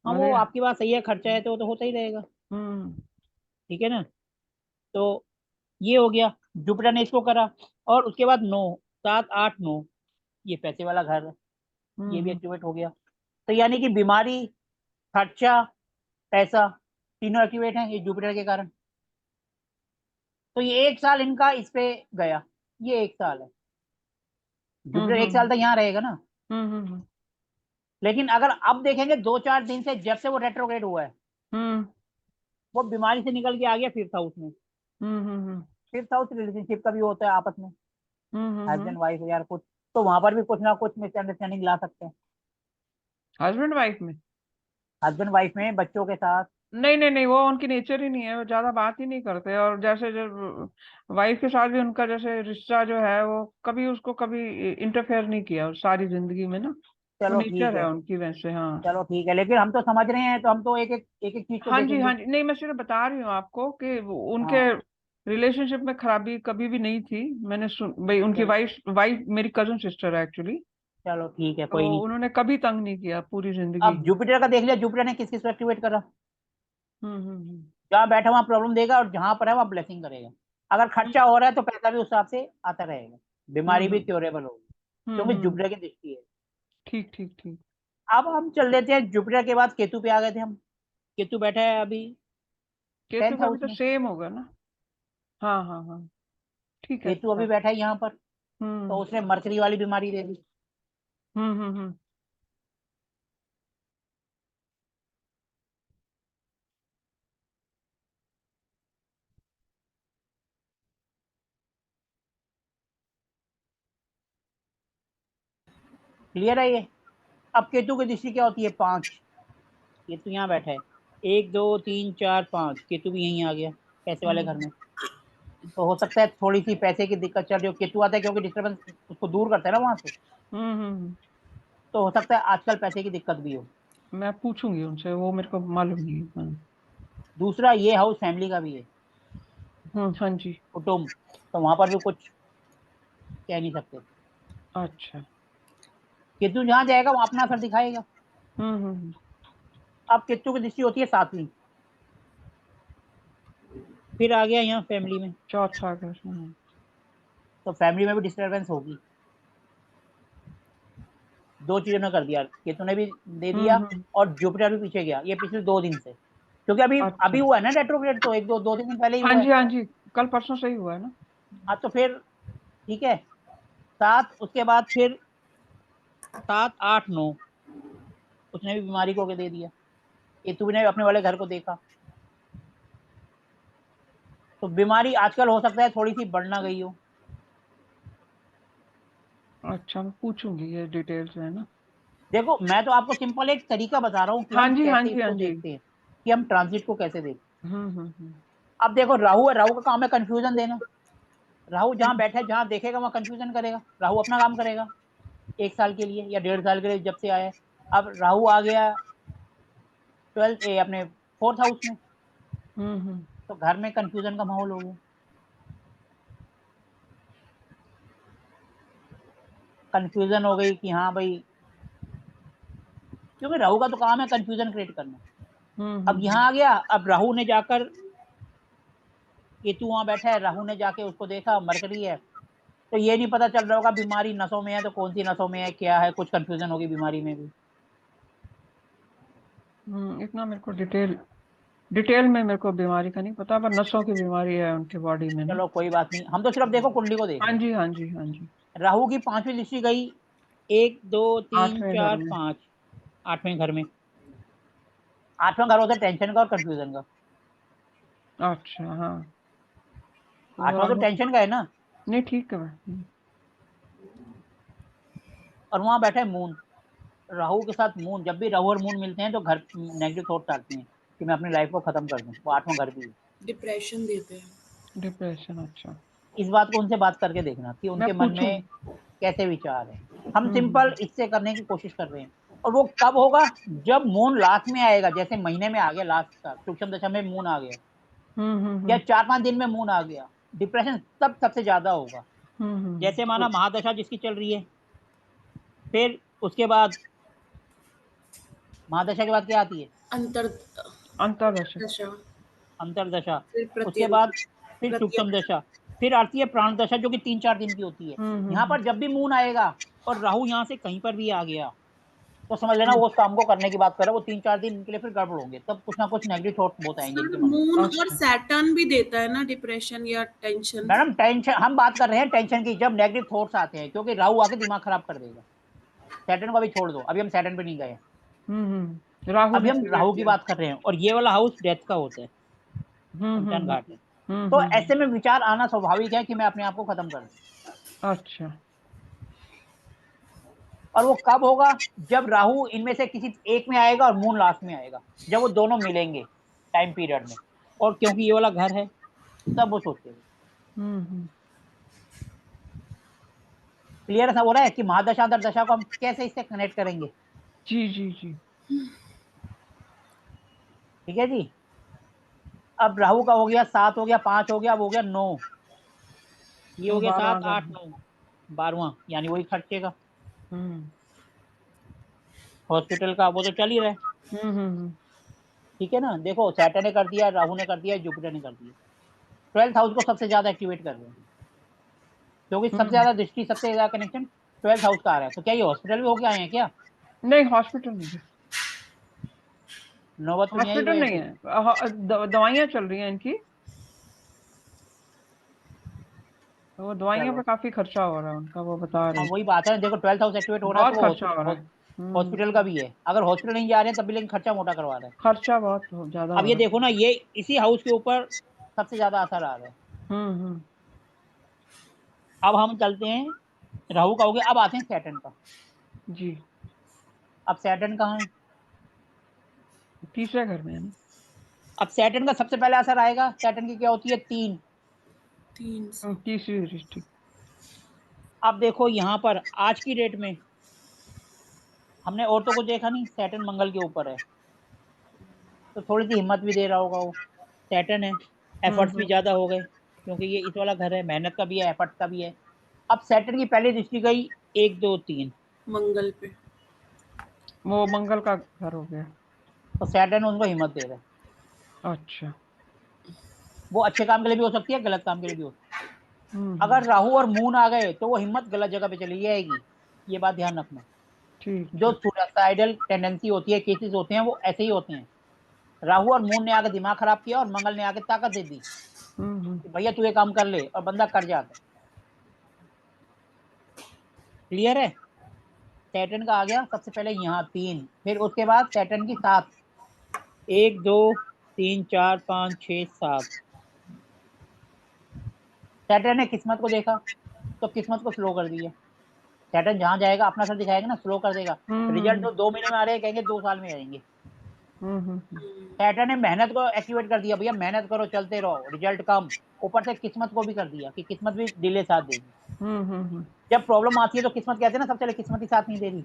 हाँ वो अरे। आपकी बात सही है, खर्चा है तो वो तो होता ही रहेगा। हम्म ठीक है ना। तो ये हो गया, जुपिटर ने इसको करा। और उसके बाद 9 7 8 9, ये पैसे वाला घर है, ये भी हम्म एक्टिवेट हो गया। तो यानी कि बीमारी, खर्चा, पैसा, तीनों एक्टिवेट हैं ये जुपिटर के कारण। तो ये 1 साल इनका इस पे गया, ये 1 साल है। हम्म जुपिटर 1 साल हम्म तक यहाँ रहेगा ना। हम्म लेकिन अगर अब देखेंगे 2 4 दिन से जब से वो रेट्रोग्रेड हुआ है, हम्म वो बीमारी से निकल के आ गया फिफ्थ हाउस में। हम्म फिफ्थ हाउस रिलेशनशिप का भी होता है आपस में, हम्म। हस्बैंड वाइफ यार कुछ, तो वहां पर भी कुछ ना कुछ मिसअंडरस्टैंडिंग ला सकते हैं, हस्बैंड वाइफ में? हस्बैंड वाइफ में, बच्चों के साथ। नहीं नहीं नहीं, वो उनकी नेचर ही नहीं है, वो ज्यादा बात ही नहीं करते। और जैसे जब वाइफ के साथ भी उनका जैसे रिश्ता जो है, वो कभी उसको कभी इंटरफेयर नहीं किया सारी जिंदगी में ना। वो चलो ठीक नेचर है है, उनकी वैसे, हाँ। चलो ठीक है, लेकिन हम तो समझ रहे हैं तो हम तो एक चीज को हाँ जी, देखेंगे। हाँ जी, नहीं मैं सिर्फ बता रही हूँ आपको कि उनके हाँ रिलेशनशिप में खराबी कभी भी नहीं थी। मैंने सुन भाई, उनकी चलो, वाइफ वाइफ मेरी कजन सिस्टर है एक्चुअली। चलो ठीक है, तो कोई नहीं। उन्होंने कभी तंग नहीं किया पूरी जिंदगी। अब जुपिटर का देख लिया, जुपिटर ने किस किस को एक्टिवेट करा। हम्म। जहाँ बैठा वहां प्रॉब्लम देगा और जहां पर है वहां ब्लेसिंग करेगा। अगर खर्चा हो रहा है तो पैसा भी उस हिसाब से आता रहेगा, बीमारी भी हम्म क्योरेबल होगी, क्योंकि हम्म। जुपिटर की दृष्टि है। ठीक ठीक ठीक। अब हम चल लेते हैं, जुपिटर के बाद केतु पे आ गए थे हम। केतु बैठा है अभी केतु 10th का भी हाउस तो में। सेम होगा ना। हाँ हाँ हाँ। ठीक है, केतु अच्छा। अभी बैठा है यहाँ पर, तो हम्म उसने मरकरी वाली बीमारी दे दी। हम्म। क्लियर है ये। अब केतु की दृष्टि क्या होती है, 5। केतु यहाँ बैठा है, 1 2 3 4 5, केतु भी यहीं आ गया पैसे वाले घर हम्म में। तो हो सकता है थोड़ी सी पैसे की दिक्कत चल रही हो, केतु आता है क्योंकि डिस्टर्बेंस उसको दूर करता है ना वहां से। हम्म। तो हो सकता है आजकल पैसे की दिक्कत भी हो। मैं पूछूंगी उनसे, वो मेरे को मालूम नहीं है। दूसरा ये हाउस फैमिली का भी है, हाँ जी। कुटुम्ब, तो वहां पर भी कुछ कह नहीं सकते। अच्छा। केतु जहाँ जाएगा वो अपना असर दिखाएगा। हम्म। अब केतु की दृष्टि होती है 7वीं, फिर आ गया यहाँ फैमिली में। चौथा घर। तो फैमिली में भी डिस्टर्बेंस होगी। दो चीजों ने कर दिया, केतु ने भी दे दिया हम्म। और जुपिटर भी पीछे गया, ये पिछले 2 दिन से, क्योंकि अभी अच्छा। अभी हुआ है ना रेट्रोग्रेड, तो 1 2 2 3 दिन पहले ही हाँ हुआ है। जी, हाँ जी, कल परसों से ही हुआ है ना। हाँ तो फिर ठीक है, 7 उसके बाद फिर 7 8 9, उसने भी बीमारी को दे दिया। केतु ने अपने वाले घर को देखा, तो बीमारी आजकल हो सकता है थोड़ी सी बढ़ ना गई हो। अच्छा, मैं पूछूंगी ये डिटेल्स है ना। देखो मैं तो आपको सिंपल एक तरीका बता रहा हूँ कि हाँ हम जी, हाँ कैसे जी, हाँ इसको जी। देखते हैं, कि हम ट्रांजिट को कैसे देखते हम्म। हैं। अब देखो राहु है, राहु का काम है कंफ्यूजन देना। राहु जहाँ बैठा है, जहाँ देखेगा वहाँ कंफ्यूजन करेगा, राहु अपना काम करेगा 1 साल के लिए या 1.5 साल के लिए जब से आया है। अब राहु आ गया 12 अपने 4th हाउस में, हम्म। तो घर में कंफ्यूजन का माहौल हो गया। कंफ्यूजन हो गई कि हाँ भाई, क्योंकि राहु का तो काम है कंफ्यूजन क्रिएट करना। अब हम्म। यहाँ आ गया, अब राहु ने जाकर, केतु वहां बैठा है, राहु ने जाके उसको देखा मरकरी है, तो ये नहीं पता चल रहा होगा बीमारी नसों में है तो कौन सी नसों में है, क्या है, कुछ कंफ्यूजन होगी बीमारी में भी। इतना मेरे को डिटेल में मेरे को बीमारी का नहीं पता, पर नसों की बीमारी है उनके बॉडी में ना। चलो कोई बात नहीं, हम तो सिर्फ देखो कुंडली को देख हाँ रहे हैं। जी, हाँ जी, हाँ जी। राहु की 5वीं दृष्टि गई, 1 2 3 आठवें घर 4 में। 5, 8वें घर में। 8वां घर होता है टेंशन का और कंफ्यूजन का। अच्छा, हाँ। तो 8वां तो राहु। टेंशन का है ना। नहीं, ठीक है। और वहां बैठा है मून, राहु के साथ मून, जब भी राहु और मून मिलते हैं तो घर नेगेटिव थॉट्स आती हैं कि मैं अपनी लाइफ को खत्म कर दूं। वो 8वां घर भी है। डिप्रेशन देते हैं। डिप्रेशन, अच्छा। इस बात को उनसे बात करके देखना कि मैं उनके मन में पूछूंगी। कैसे विचार है। हम हम्म सिंपल इससे करने की कोशिश कर रहे हैं। और वो कब होगा? जब मून लास्ट में आएगा, जैसे महीने में आ गया लास्ट का, सूक्ष्म दशा में मून आ गया, या हम्म 4-5 दिन में मून आ गया, डिप्रेशन तब सबसे ज्यादा होगा। जैसे माना कुछ महादशा जिसकी चल रही है, फिर उसके बाद महादशा के बाद क्या आती है? अंतर अंतरदशा। दशा, अंतरदशा। फिर उसके प्रत्यंतर, बाद फिर सूक्ष्म प्रत्यंतर। दशा, फिर आती है प्राण दशा जो कि 3-4 दिन की होती है। यहाँ हम्म पर जब भी मून आएगा और राहु यहाँ से कहीं पर भी आ गया, तो समझ लेना हम्म, वो उस काम को करने की बात कर रहा है। वो 3-4 दिन के लिए फिर गड़बड़ होंगे, तब कुछ ना कुछ नेगेटिव थॉट बहुत आएंगे सर इनके मन में। मून और अच्छा। सैटर्न भी देता है ना डिप्रेशन या टेंशन? मैडम टेंशन, हम बात कर रहे हैं टेंशन की, जब नेगेटिव थॉट्स आते हैं, क्योंकि राहु आके दिमाग खराब कर देगा। सैटर्न को अभी छोड़ दो, अभी हम सैटर्न पे नहीं गए, राहु अभी ने हम क्रिएट राहु की किया। बात कर रहे हैं। और ये वाला हाउस डेथ का होता है, शमशान घाट है। तो हम्म। ऐसे में विचार आना स्वाभाविक है कि मैं अपने आप को खत्म कर दूं। अच्छा। और वो कब होगा? जब राहु इनमें से किसी एक में आएगा और मून लास्ट में आएगा, जब वो दोनों मिलेंगे टाइम पीरियड में। और क्योंकि ये वाला घर है, तब वो सोचेगा। हम्म। क्लियर ऐसा हो रहा है कि महादशा अंतरदशा को हम कैसे इससे कनेक्ट करेंगे? जी जी जी। ठीक है जी। अब राहु का हो गया 7, हो गया 5, हो गया, अब हो गया 9। ये हो गया 12वां 7, घर 8, है। 9, 12वां, यानी वही खर्चे का, हम्म हॉस्पिटल का, वो तो चल ही रहा है। हम्म। ठीक है ना। देखो सैटर्न ने कर दिया, राहु ने कर दिया, जुपिटर ने कर दिया। 12th हाउस को सबसे ज्यादा एक्टिवेट कर रहे हैं, क्योंकि सबसे हम्म। ज्यादा दृष्टि, सबसे ज्यादा कनेक्शन 12th हाउस का आ रहा है। तो क्या ये हॉस्पिटल में होके आए हैं क्या? नहीं, हॉस्पिटल नहीं है। नौबत तो यही हॉस्पिटल गए नहीं थे। है। दवाइयाँ चल रही हैं इनकी। तो वो दवाइयों पे चलो, काफी खर्चा हो रहा है उनका, वो बता हाँ रहे वही बात है ना। देखो 12th हाउस एक्टिवेट हो रहा है, तो बहुत वो खर्चा हो हॉस्पिटल, रहा है। हॉस्पिटल का भी है। अगर हॉस्पिटल नहीं जा रहे हैं तब भी, लेकिन खर्चा मोटा करवा रहा है। खर्चा बहुत ज्यादा अब हो ये रहा देखो ना, ये इसी हाउस के ऊपर सबसे ज्यादा असर आ रहा है। है। हम्म। अब हम चलते हैं, राहु का हो गया, अब आते हैं सैटर्न का। जी। अब सैटर्न कहाँ है? तीसरे घर में है ना। अब सैटर्न का सबसे पहले असर आएगा, सैटर्न की क्या होती है? 3। तीन से। तीसरी दृष्टि। अब देखो यहाँ पर आज की डेट में हमने औरतों को देखा नहीं, सैटर्न मंगल के ऊपर है, तो थोड़ी सी हिम्मत भी दे रहा होगा वो। सैटर्न है, एफर्ट्स भी हम्म। ज्यादा हो गए, क्योंकि ये इस वाला घर है, मेहनत का भी है, एफर्ट्स का भी है। अब सैटर्न की पहली दृष्टि गई 1, 2, 3, मंगल पे। वो मंगल का घर हो गया। तो सैटर्न उनको हिम्मत दे रहा है। अच्छा। वो अच्छे काम के लिए भी हो सकती है, गलत काम के लिए भी हो सकती है। हम्म। अगर राहु और मून आ गए तो वो हिम्मत गलत जगह पे चली जाएगी, ये बात ध्यान रखना। ठीक जो ठीक। सुसाइडल टेंडेंसी होती है, केसेस होते हैं, वो ऐसे ही होते हैं। राहु और मून ने आके दिमाग खराब किया और मंगल ने आके ताकत दे दी हम्म। कि भैया तू ये काम कर ले, और बंदा कर जाता है। क्लियर है। सैटर्न का आ गया सबसे पहले यहाँ 3, फिर उसके बाद सैटर्न की 7, 1, 2, 3, 4, 5, 6, 7। सैटर्न ने किस्मत को देखा, तो किस्मत को स्लो कर दिया। सैटर्न जहां जाएगा अपना सर दिखाएगा ना, स्लो कर देगा। रिजल्ट हम्म। जो 2 महीने में आ रहे हैं, कहेंगे 2 साल में आएंगे। हम्म। सैटर्न ने मेहनत को एक्टिवेट कर दिया, भैया मेहनत करो, चलते रहो, रिजल्ट कम। ऊपर से किस्मत को भी कर दिया कि किस्मत भी डिले साथ देगी। हम्म। जब प्रॉब्लम आती है तो किस्मत कहते हैं ना, सबसे पहले किस्मत ही साथ नहीं दे रही।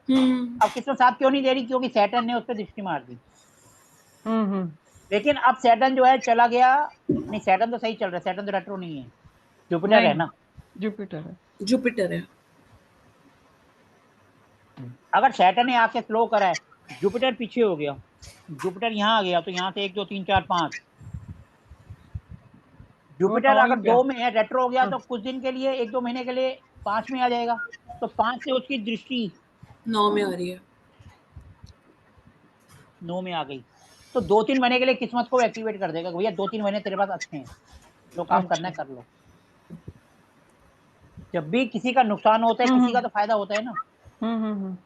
हम्म। अब किस्मत साथ क्यों नहीं दे रही? क्योंकि सैटर्न ने उस पर दृष्टि मार दी। हम्म। लेकिन अब सैटर्न जो है चला गया, नहीं सैटर्न तो सही चल रहा है, सैटर्न तो रेट्रो नहीं है, जुपिटर है नहीं, ना। जुपिटर है। जुपिटर है। अगर सैटर्न ने आके स्लो करा है, जुपिटर पीछे हो गया, जुपिटर यहाँ आ गया, तो यहाँ से 1, 2, 3, 4, 5। वो जुपिटर 9 ही अगर पे। 2 में है, रेट्रो हो गया, हाँ, तो कुछ दिन के लिए, 1-2 महीने के लिए 5 में आ जाएगा। तो 5 से उसकी दृष्टि 9 में आ रही है। 9 में आ गई, तो 2-3 महीने के लिए किस्मत को एक्टिवेट कर देगा, भैया 2-3 महीने तेरे पास अच्छे हैं, जो काम करना अच्छा। है कर लो। जब भी किसी का नुकसान होता है, किसी का हम्म तो फायदा होता है ना। हम्म।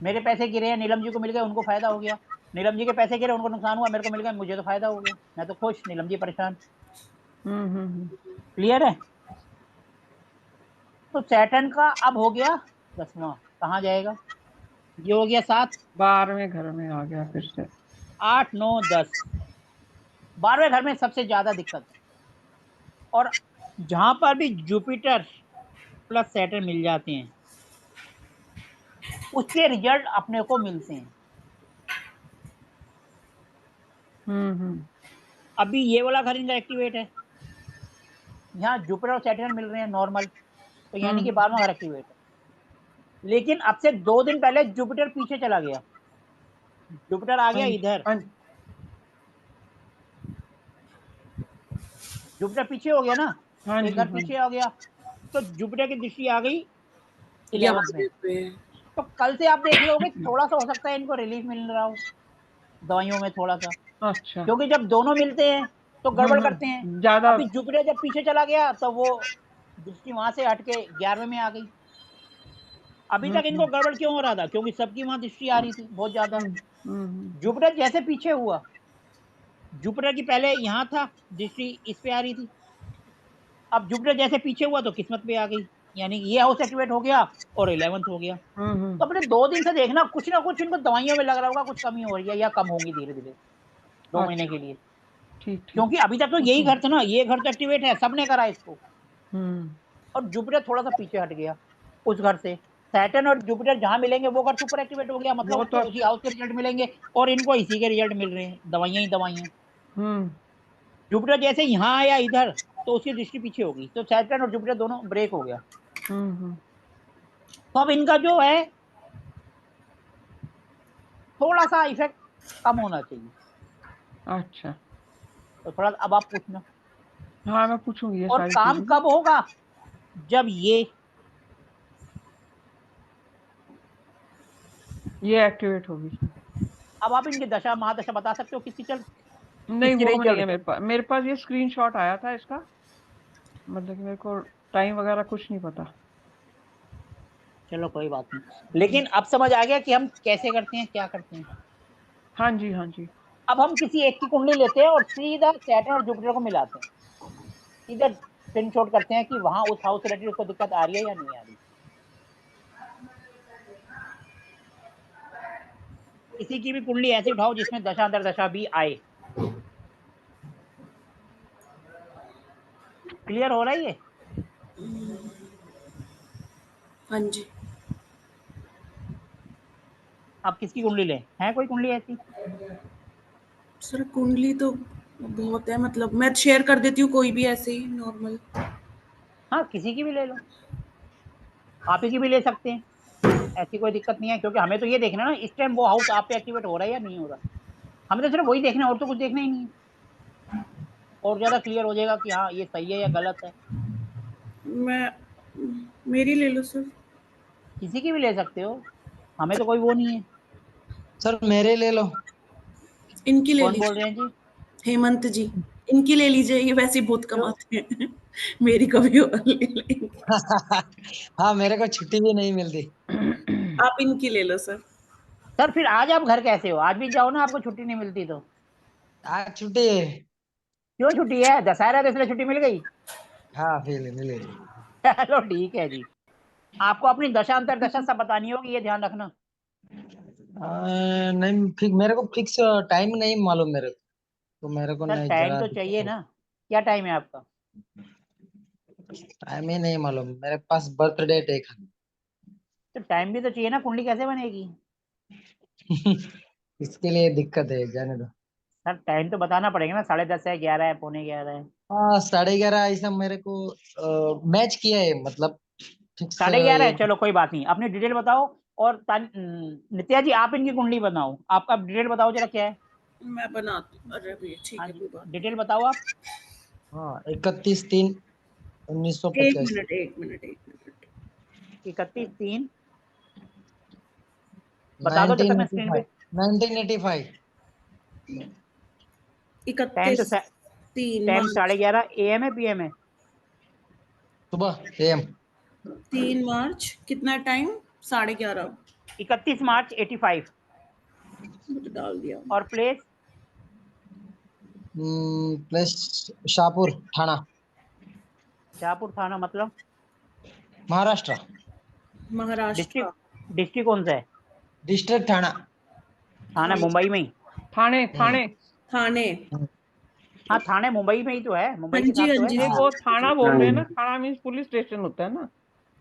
मेरे पैसे गिरे हैं, नीलम जी को मिल गए, उनको फायदा हो गया। नीलम जी के पैसे गिरे, उनको नुकसान हुआ, मेरे को मिल गए, मुझे तो फायदा हो गया, मैं तो खुश, नीलम जी परेशान। हम्म। क्लियर है। तो सैटर्न का अब हो गया 10वां, कहाँ जाएगा? ये हो गया 7, 12वें घर में आ गया फिर से। 8, 9, 10। 12वें घर में सबसे ज्यादा दिक्कत है। और जहां पर भी जुपिटर प्लस सैटर्न मिल जाते हैं उसके रिजल्ट अपने को मिलते हैं। हम्म। अभी ये वाला घर इनका एक्टिवेट है, यहाँ जुपिटर और सैटर्न मिल रहे हैं नॉर्मल, तो यानी कि 12वां घर एक्टिवेट है। लेकिन अब से 2 दिन पहले जुपिटर पीछे चला गया, जुपिटर आ गया हाँ इधर, हाँ जुपिटर पीछे हो गया ना, हाँ एक जी घर हाँ पीछे आ गया, तो जुपिटर की दृष्टि आ गई यहाँ 11th में। पे तो कल से आप देख लोगे थोड़ा सा हो सकता है इनको रिलीफ मिल रहा हो दवाइयों में थोड़ा सा, अच्छा। क्योंकि जब दोनों मिलते हैं तो गड़बड़ करते हैं। ज्यादा। अभी जुपिटर जब पीछे चला गया तो वो दृष्टि वहां से हट के 11वें में आ गई। अभी तक इनको गड़बड़ क्यों हो रहा था, क्योंकि सबकी वहां दृष्टि आ रही थी बहुत ज्यादा। जुपिटर जैसे पीछे हुआ, जुपिटर की पहले यहाँ था दृष्टि इस पे आ रही थी, अब जुपिटर जैसे पीछे हुआ तो किस्मत पे आ गई, यानी कि ये हाउस एक्टिवेट हो गया और 11th हो गया। तो अपने 2 दिन से देखना कुछ ना कुछ इनको दवाइयों में लग रहा होगा, कुछ कमी हो रही है या कम होंगी धीरे धीरे 2 महीने अच्छा। के लिए। ठीक ठीक। क्योंकि अभी तक तो यही घर था ना, ये घर तो एक्टिवेट है, सबने करा इसको। हम्म। और जुपिटर थोड़ा सा पीछे हट गया उस घर से। सैटर्न और जुपिटर जहां मिलेंगे वो घर सुपर एक्टिवेट हो गया, मतलब वो तो उसको उसी हाउस के रिजल्ट मिलेंगे और इनको इसी के रिजल्ट मिल रहे हैं, दवाइयां ही दवाइयां। हम्म जुपिटर जैसे यहाँ आया इधर तो उसकी दृष्टि पीछे होगी, तो सैटर्न और जुपिटर दोनों ब्रेक हो गया। हम्म। तो अब इनका जो है थोड़ा सा इफेक्ट कम होना चाहिए। अच्छा। तो थोड़ा अब आप पूछना। हाँ मैं पूछूंगी ये और सारी काम चीजें। कब होगा, जब ये एक्टिवेट होगी। अब आप इनकी दशा महादशा बता सकते हो नहीं किसकी वो रही नहीं चल है रही। मेरे पास ये स्क्रीनशॉट आया था इसका, मतलब कि मेरे को टाइम वगैरह कुछ नहीं पता। चलो कोई बात नहीं, लेकिन अब समझ आ गया कि हम कैसे करते हैं क्या करते हैं। हाँ जी हाँ जी। अब हम किसी एक की कुंडली लेते हैं और सीधा सैटर्न और जुपिटर को मिलाते हैं, सीधा स्क्रीनशॉट करते हैं कि वहां उस हाउस से रिलेटेड उसको दिक्कत आ रही है या नहीं आ रही। किसी की भी कुंडली ऐसी उठाओ जिसमें दशा अंतर दशा भी आए। क्लियर हो रहा है ये। हाँ जी आप किसकी कुंडली लें, है कोई कुंडली ऐसी। सर, कुंडली तो बहुत है, मतलब मैं शेयर कर देती हूँ कोई भी ऐसे ही नॉर्मल। हाँ किसी की भी ले लो, आप ही की भी ले सकते हैं, ऐसी कोई दिक्कत नहीं है, क्योंकि हमें तो ये देखना है ना इस टाइम वो हाउस आप पे एक्टिवेट हो रहा है या नहीं हो रहा। हमें तो सिर्फ वही देखना है और तो कुछ देखना ही नहीं है, और ज्यादा क्लियर हो जाएगा कि हाँ ये सही है या गलत है। मैं मेरी ले लो सर। किसी की भी ले सकते हो, हमें तो कोई वो नहीं है। सर मेरे ले लो। इनकी ले कौन बोल रहे लीजिए, हैं जी। हेमंत जी। इनकी ले लीजिए, ये वैसे ही बहुत क्यों। कमाते हैं। मेरी कभी और ले लेंगे। हाँ मेरे को छुट्टी भी नहीं मिलती। आप इनकी ले लो सर। सर फिर आज आप घर कैसे हो, आज भी जाओ ना, आपको छुट्टी नहीं मिलती तो। आज छुट्टी है। क्यों छुट्टी है, दशहरा है तो इसलिए छुट्टी मिल गई। हाँ फिर मिले। चलो ठीक है जी। आपको अपनी दशा अंतर दशा सब बतानी होगी, ये ध्यान रखना। नहीं मेरे को फिक्स टाइम नहीं मालूम मेरे को, तो मेरे को सर नहीं टाइम जरा तो दिक्कत चाहिए है। ना, क्या टाइम है आपका। टाइम ही नहीं मालूम, मेरे पास बर्थ डेट एक है। तो टाइम भी तो चाहिए ना, कुंडली कैसे बनेगी। इसके लिए दिक्कत है, जाने दो। सर टाइम तो बताना पड़ेगा ना, 10:30 है, 11 है, पौने 11 है। हाँ 11:30 ऐसा मेरे को मैच किया है, मतलब फिक्स 11:30 है, एक। चलो कोई बात नहीं, अपनी डिटेल बताओ। और नित्या जी आप इनकी कुंडली बताओ, आपका डिटेल बताओ जरा क्या है। मैं बनाती हूँ, अरे भैया ठीक हाँ है, जी कोई बात डिटेल बताओ आप। हाँ 31/3/1985। नहीं। एक मिनट, एक मिनट, एक मिनट। 31/3 बता दो जब तक मैं स्क्रीन 1985। पे। 1985। टाइम तो 31/3 मार्च। 11:30 AM है PM है। सुबह AM। 3 मार्च कितना टाइम? 11:30। 31 मार्च 85। डाल दिया। और प्लेस। प्लेस शाहपुर थाना, शाहपुर थाना मतलब। महाराष्ट्र। महाराष्ट्र। डिस्ट्रिक्ट डिस्ट्रिक्ट कौन सा है। डिस्ट्रिक्ट थाना। थाना मुंबई में ही। थाने थाने थाने। हाँ थाने मुंबई में ही तो है, हाँ मुंबई के जी, साथ हाँ तो है। जी नहीं सर। वो थाना बोल रहे हैं ना, थाना मीन्स पुलिस स्टेशन होता है ना।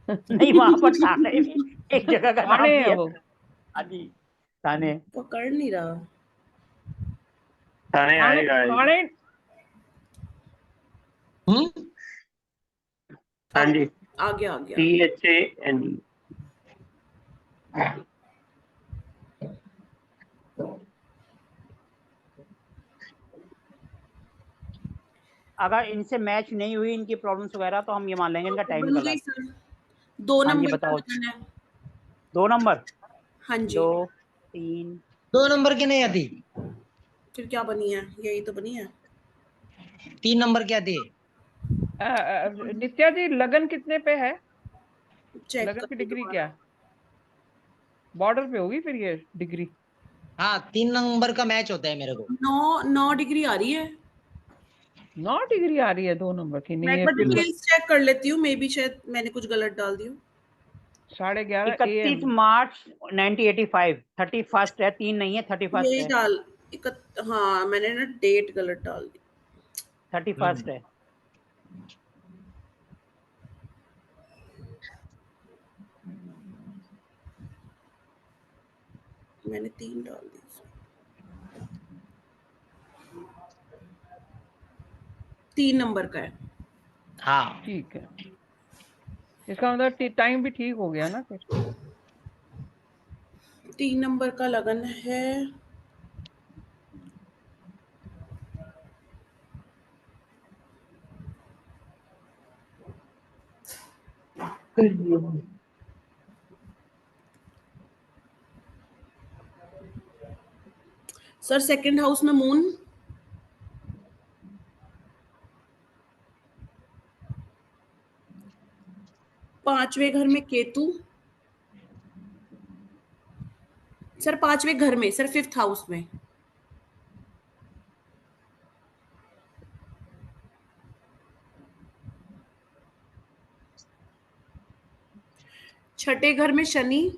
नहीं वहां पर थाने भी एक जगह का नाम थाने भी है है। वो। हाँ जी थाने। पकड़ नहीं रहा। थाने थाने आएगा आएगा। थाने हम्म। हाँ जी, आ गया आ गया। THANE। अगर इनसे मैच नहीं हुई इनकी प्रॉब्लम्स वगैरह तो हम ये मान लेंगे इनका टाइम बन निकल गई आता है। सर। 2 हाँ जी नंबर का बताओ। लगन है। 2 नंबर, हाँ जी। 2 3। 2 नंबर की नहीं आती। फिर क्या बनी है? यही तो बनी है। 3 नंबर की आती है। नित्या जी लगन कितने पे है? चेक लगन कर की ली डिग्री क्या दोबारा। है? बॉर्डर पे होगी फिर ये डिग्री। हाँ 3 नंबर का मैच होता है मेरे को। 9 डिग्री आ रही है। 9 डिग्री आ रही है 2 नंबर की, मैं नहीं एक है बार फिर तो। डिटेल्स चेक कर लेती हूँ, मे बी शायद मैंने कुछ गलत डाल दी हो। 11:30 31 AM। मार्च 1985। 31 है, 3 नहीं है, 31 यही है। डाल हाँ मैंने ना डेट गलत डाल दी। 31 है। मैंने 3 डाल दी। 3 नंबर का है। हाँ ठीक है, इसका मतलब टाइम भी ठीक हो गया ना फिर। 3 नंबर का लगन है। सर सेकंड हाउस में मून, 5वें घर में केतु। सर 5वें घर में, सर 5th हाउस में। छठे घर में शनि,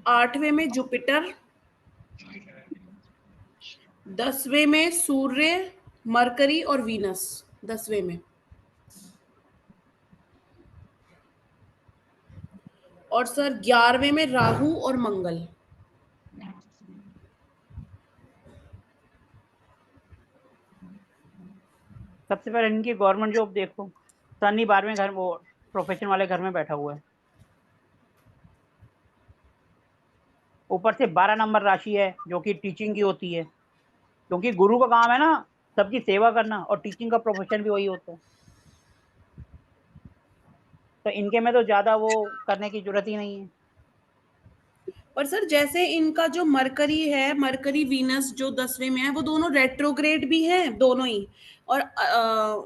8वें में जुपिटर, 10वें में सूर्य, मरकरी और वीनस 10वें में, और सर 11वें में राहु और मंगल। सबसे पहले इनकी गवर्नमेंट जॉब देखो। शनि 12वें घर, वो प्रोफेशन वाले घर में बैठा हुआ है। ऊपर से 12 नंबर राशि है जो कि टीचिंग की होती है, क्योंकि गुरु का काम है ना सबकी सेवा करना, और टीचिंग का प्रोफेशन भी वही होता है। तो इनके में तो ज्यादा वो करने की जरूरत ही नहीं है। पर सर जैसे इनका जो मरकरी है, मरकरी वीनस जो 10वें में है, वो दोनों रेट्रोग्रेड भी हैं दोनों ही। और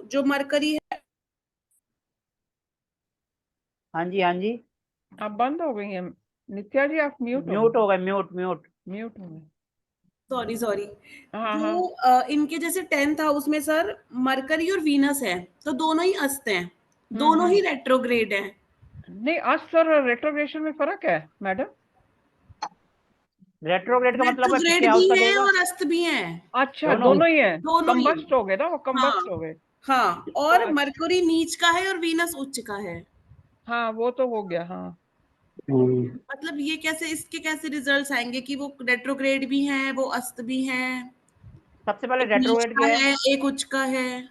जो मरकरी है। हाँ जी हाँ जी। आप बंद हो गई हैं नित्या जी, आप म्यूट हो म्यूट गई। हो गए, म्यूट म्यूट। म्यूट हो गए। Sorry sorry. हाँ हाँ। तो इनके जैसे 10th हाउस में सर मरकरी और वीनस है, तो दोनों ही अस्त हैं, दोनों ही रेट्रोग्रेड हैं। नहीं अस्त और रेट्रोग्रेशन में फर्क है मैडम? रेट्रोग्रेड का मतलब है पिछले रेट्रोग्रेड हाउस भी का हैं देगा। और अस्त भी हैं। अच्छा दोनों। दोनों ही है। दोनों ही। कंबस्ट हो गए ना, वो हाँ कंबस्ट हो गए। हाँ, तो और मरकरी नीच का है और वीनस उच्च का है। हाँ वो तो हो गया हाँ। मतलब ये कैसे, इसके कैसे रिजल्ट्स आएंगे कि वो रेट्रोग्रेड भी हैं, वो अस्त भी हैं, सबसे पहले एक नीच रेट्रोग्रेड का क्या है? है, एक उच्च का है।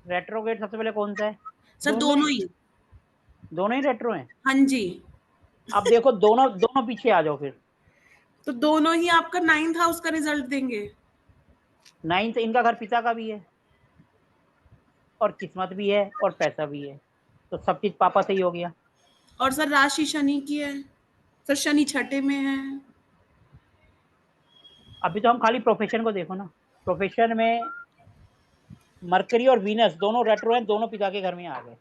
रेट्रोग्रेड सबसे पहले कौन सा है? सर दोनों दोनों ही। ही। दोनों ही रेट्रो हैं। हाँ जी। अब देखो दोनों दोनों पीछे आ जाओ फिर। तो दोनों ही आपका 9th हाउस का रिजल्ट देंगे। 9 इनका घर पिता का भी है, और किस्मत भी है, और पैसा भी है, तो सब चीज पापा से ही हो गया। और सर राशि शनि की है, सर शनि छठे में है। अभी तो हम खाली प्रोफेशन को देखो ना। प्रोफेशन में मरकरी और वीनस दोनों रेट्रो हैं, दोनों पिता के घर में आ गए।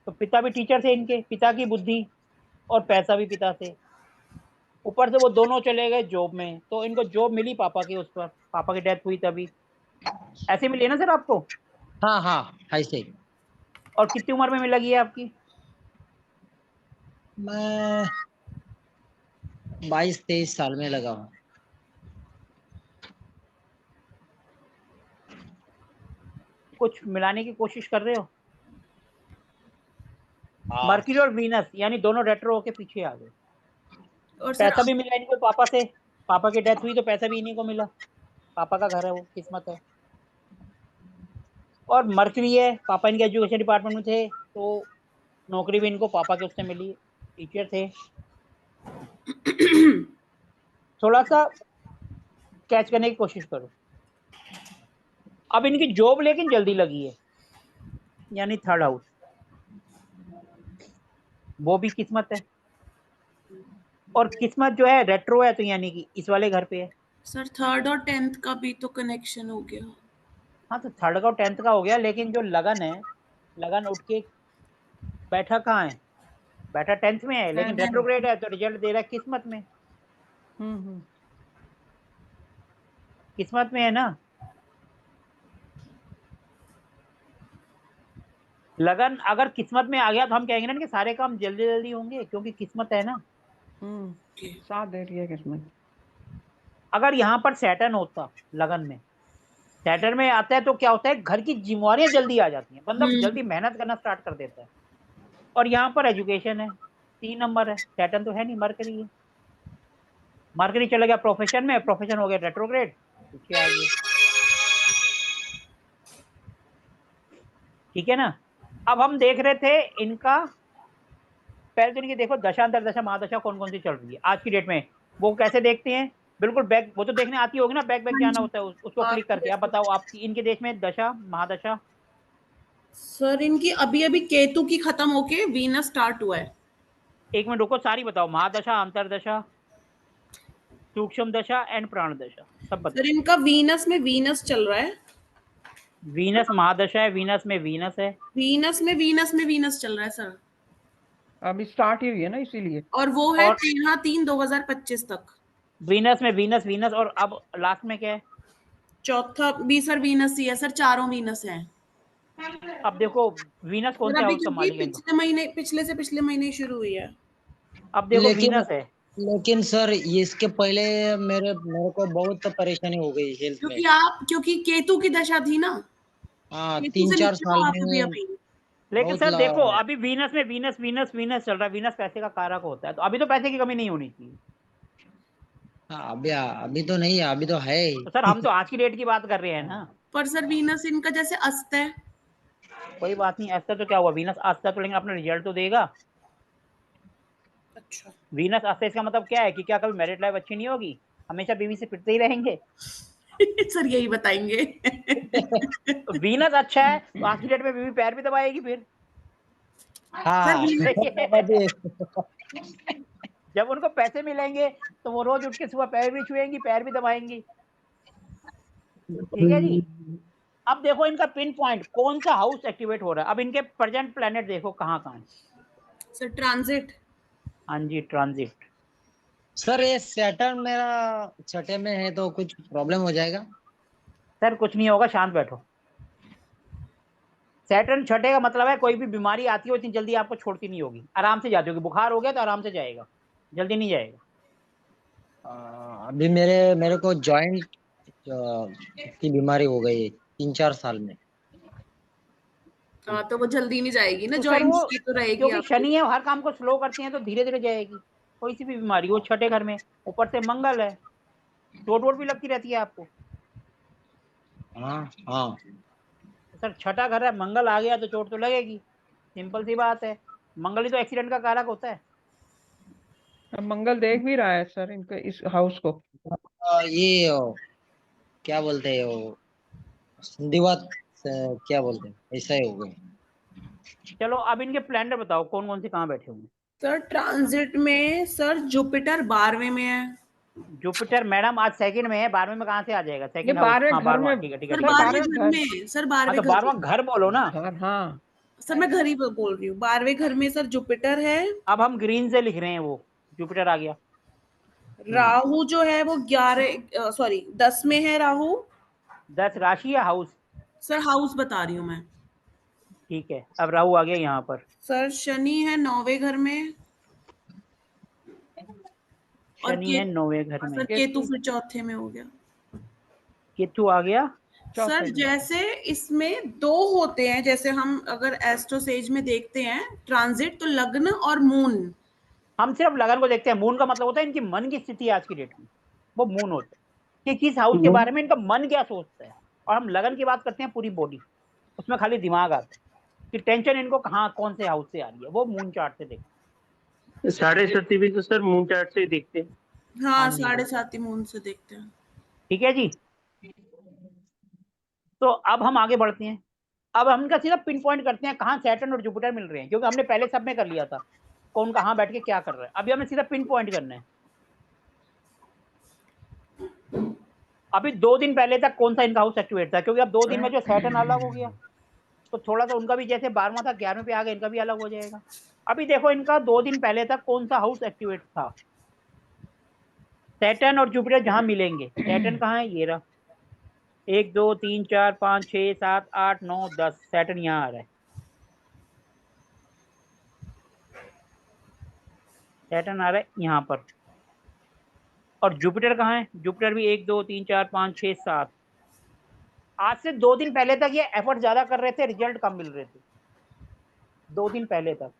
तो पिता भी टीचर थे इनके, पिता की बुद्धि और पैसा भी पिता से। ऊपर से वो दोनों चले गए जॉब में, तो इनको जॉब मिली पापा की, उस पर पापा की डेथ हुई तभी। ऐसे मिली है ना सर आपको? हाँ हाँ ऐसे। और कितनी उम्र में मिल लगी है आपकी? मैं 22-23 साल में लगा हूँ। कुछ मिलाने की कोशिश कर रहे हो? हाँ। मर्क्यूरी और वीनस यानी दोनों रेट्रो होके पीछे आ गए। और सर पैसा भी मिला इनको पापा से, पापा की डेथ हुई तो पैसा भी इन्हीं को मिला, पापा का घर है वो, किस्मत है। और मर्क्यूरी है, पापा इनके एजुकेशन डिपार्टमेंट में थे तो नौकरी भी इनको पापा के उससे मिली, टीचर थे। थोड़ा सा कैच करने की कोशिश करो। अब इनकी जॉब लेकिन जल्दी लगी है, यानी थर्ड हाउस, वो भी किस्मत है। और किस्मत जो है रेट्रो है, तो यानी कि इस वाले घर पे है। सर 3rd और 10th का भी तो कनेक्शन हो गया। हाँ तो 3rd का और 10th का हो गया, लेकिन जो लगन है, लगन उठ के बैठा कहाँ है? बैठा 10th में है, लेकिन रेट्रोग्रेड है तो रिजल्ट दे रहा है किस्मत में। किस्मत में है ना। लगन अगर किस्मत में आ गया तो हम कहेंगे ना कि सारे काम जल्दी जल्दी होंगे, क्योंकि किस्मत है ना। साथ दे रही है किस्मत। अगर यहाँ पर सैटर्न होता लगन में, सैटर्न में आता है तो क्या होता है, घर की जिम्मेवारियां जल्दी आ जाती हैं, बंदा जल्दी मेहनत करना स्टार्ट कर देता है। और यहाँ पर एजुकेशन है, 3 नंबर है, सैटर्न तो है नहीं, मरकरी है। मरकरी चला गया प्रोफेशन में, प्रोफेशन हो गया रेट्रोग्रेड, पीछे आ गया। ठीक है ना। अब हम देख रहे थे इनका, पहले तो इनकी देखो दशा अंतरदशा महादशा कौन कौन सी चल रही है आज की डेट में, वो कैसे देखते हैं? बिल्कुल बैक, वो तो देखने आती होगी ना, बैक बैक जाना होता है उसको क्लिक करके। आप बताओ आपकी इनके देश में दशा महादशा। सर इनकी अभी अभी केतु की खत्म होके वीनस स्टार्ट हुआ है। एक मिनट रुको, सारी बताओ, महादशा, अंतरदशा, सूक्ष्म दशा एंड प्राण दशा, सब बताओ। सर इनका वीनस में वीनस चल रहा है। वीनस महादशा है, वीनस में वीनस है। वीनस में वीनस चल रहा है सर। अभी स्टार्ट ही हुई है ना, इसीलिए। और वो है और 13/3/2025 तक। वीनस में वीनस वीनस, और अब लास्ट में क्या है? चौथा भी सर वीनस ही है सर, चारों वीनस हैं। अब देखो वीनस कौन सर से अभी हाउस का क्योंकि मालिक है इनको? पिछले महीने शुरू हुई है। अब देखो लेकिन वीनस है, लेकिन सर इसके पहले मेरे को बहुत परेशानी हो गई हेल्थ में। क्योंकि केतु की दशा थी ना, हाँ, केतु से 3-4 निकलो साल आप अभी में अभी। लेकिन बहुत सर देखो अभी वीनस में वीनस वीनस वीनस चल रहा है, वीनस पैसे का कारक होता है, तो अभी तो पैसे की कमी नहीं होनी चाहिए। हाँ, अभी तो नहीं है, अभी तो है ही। तो सर हम तो आज की डेट की बात कर रहे हैं ना। पर सर वीनस इनका जैसे अस्त है। कोई बात नहीं, ऐसा तो क्या हुआ, वीनस आता तो लेकिन अपना रिजल्ट तो देगा। अच्छा। वीनस आता इसका मतलब क्या है कि क्या कभी मैरिड लाइफ अच्छी नहीं होगी, हमेशा बीवी से पिटते ही रहेंगे? सर यही बताएंगे। तो वीनस अच्छा है तो आज की डेट में बीवी पैर भी दबाएगी फिर। हाँ। जब उनको पैसे मिलेंगे तो वो रोज उठ के सुबह पैर भी छुएंगी, पैर भी दबाएंगी। ठीक है जी। अब देखो इनका पिन पॉइंट कौन सा हाउस एक्टिवेट हो रहा है। अब इनके प्रेजेंट प्लेनेट देखो कहाँ कहाँ है। Sir transit. हाँ जी, ट्रांजिट। सर ये सैटर्न मेरा छठे में है तो कुछ प्रॉब्लम हो जाएगा? सर कुछ नहीं होगा, शांत बैठो। सैटर्न छठे का मतलब है कोई भी बीमारी आती हो इतनी जल्दी आपको छोड़ती नहीं होगी, आराम से जाती होगी। बुखार हो गया तो आराम से जाएगा, जल्दी नहीं जाएगा। अभी मेरे को जॉइंट की बीमारी हो गई है 3-4 साल में। हाँ तो वो जल्दी नहीं जाएगी ना, तो सर जॉइंट्स वो की तो रहेगी क्योंकि आपकी। शनि है, हर काम को स्लो करती है तो धीरे धीरे जाएगी। कोई सी भी बीमारी वो छठे घर में, ऊपर से मंगल है, चोट वोट भी लगती रहती है आपको। हाँ हाँ। सर छठा घर है, मंगल आ गया तो चोट तो लगेगी, सिंपल सी बात है। मंगल ही तो एक्सीडेंट का कारक होता है। अब मंगल देख भी रहा है सर इनके इस हाउस को। ये क्या बोलते हैं वो, संधिवात क्या बोलते हैं, ऐसा ही हो गया। चलो अब इनके प्लैनेट बताओ कौन कौन से कहाँ बैठे होंगे। सर ट्रांजिट में सर जुपिटर 12वें में है। जुपिटर मैडम आज सेकंड में है, 12वें में कहाँ से आ जाएगा? ये सेकंड हाउस, 12वें हाँ घर 12वां, में। ठीक है ठीक है सर ठीक है। 12वें 12वें घर घर। में, सर हाँ 12वें तो घर 12वां में। घर बोलो ना। हाँ। सर मैं घर ही बोल रही हूँ, 12वें घर में सर जुपिटर है। अब हम ग्रीन से लिख रहे हैं, वो जुपिटर आ गया। राहु जो है वो 10 में है राहु। 10 राशि या हाउस? सर हाउस बता रही हूँ मैं। ठीक है, अब राहु आ गया यहाँ पर। सर शनि है 9वें घर में। और शनि है 9वें घर और में, सर केतु फिर चौथे में हो गया। केतु आ गया चौथे सर में। जैसे इसमें 2 होते हैं, जैसे हम अगर एस्ट्रोसेज में देखते हैं ट्रांजिट, तो लग्न और मून। हम सिर्फ लगन को देखते हैं, मून का मतलब होता है इनकी मन की स्थिति आज की डेट में, वो मून होता है कि किस हाउस के बारे में इनका मन क्या सोचता है। और हम लगन की बात करते हैं पूरी बॉडी, उसमें खाली दिमाग आता है कि टेंशन इनको कहाँ कौन से हाउस से आ रही है, वो मून चार्ट से देखते 7.5 भी तो सर मून चार्ट से ही देखते हैं। हाँ, हाँ जी। 7.5 मून से देखते हैं। ठीक है जी। तो अब हम आगे बढ़ते हैं, अब हम इनका सीधा पिन पॉइंट करते हैं कहाँ सैटर्न और जुपिटर मिल रहे हैं, क्योंकि हमने पहले सब में कर लिया था कौन कहाँ बैठ के क्या कर रहा है। अभी हमें सीधा पिन पॉइंट करना है। अभी 2 दिन पहले तक कौन सा इनका हाउस एक्टिवेट था, क्योंकि अब 2 दिन में जो सैटर्न अलग हो गया तो थोड़ा सा उनका भी जैसे 12वां था 11वें पे आ गया, इनका भी अलग हो जाएगा। अभी देखो इनका 2 दिन पहले तक कौन सा हाउस एक्टिवेट था, सैटर्न और जुपिटर जहां मिलेंगे। सैटर्न कहाँ है, ये रहा, 1 2 3 4 5 6 7 8 9 10, सैटर्न यहाँ आ रहा है, सैटर्न आ रहा है यहाँ पर। और जुपिटर कहाँ है, जुपिटर भी 1 2 3 4 5 6 7। आज से 2 दिन पहले तक ये एफर्ट ज्यादा कर रहे थे, रिजल्ट कम मिल रहे थे। 2 दिन पहले तक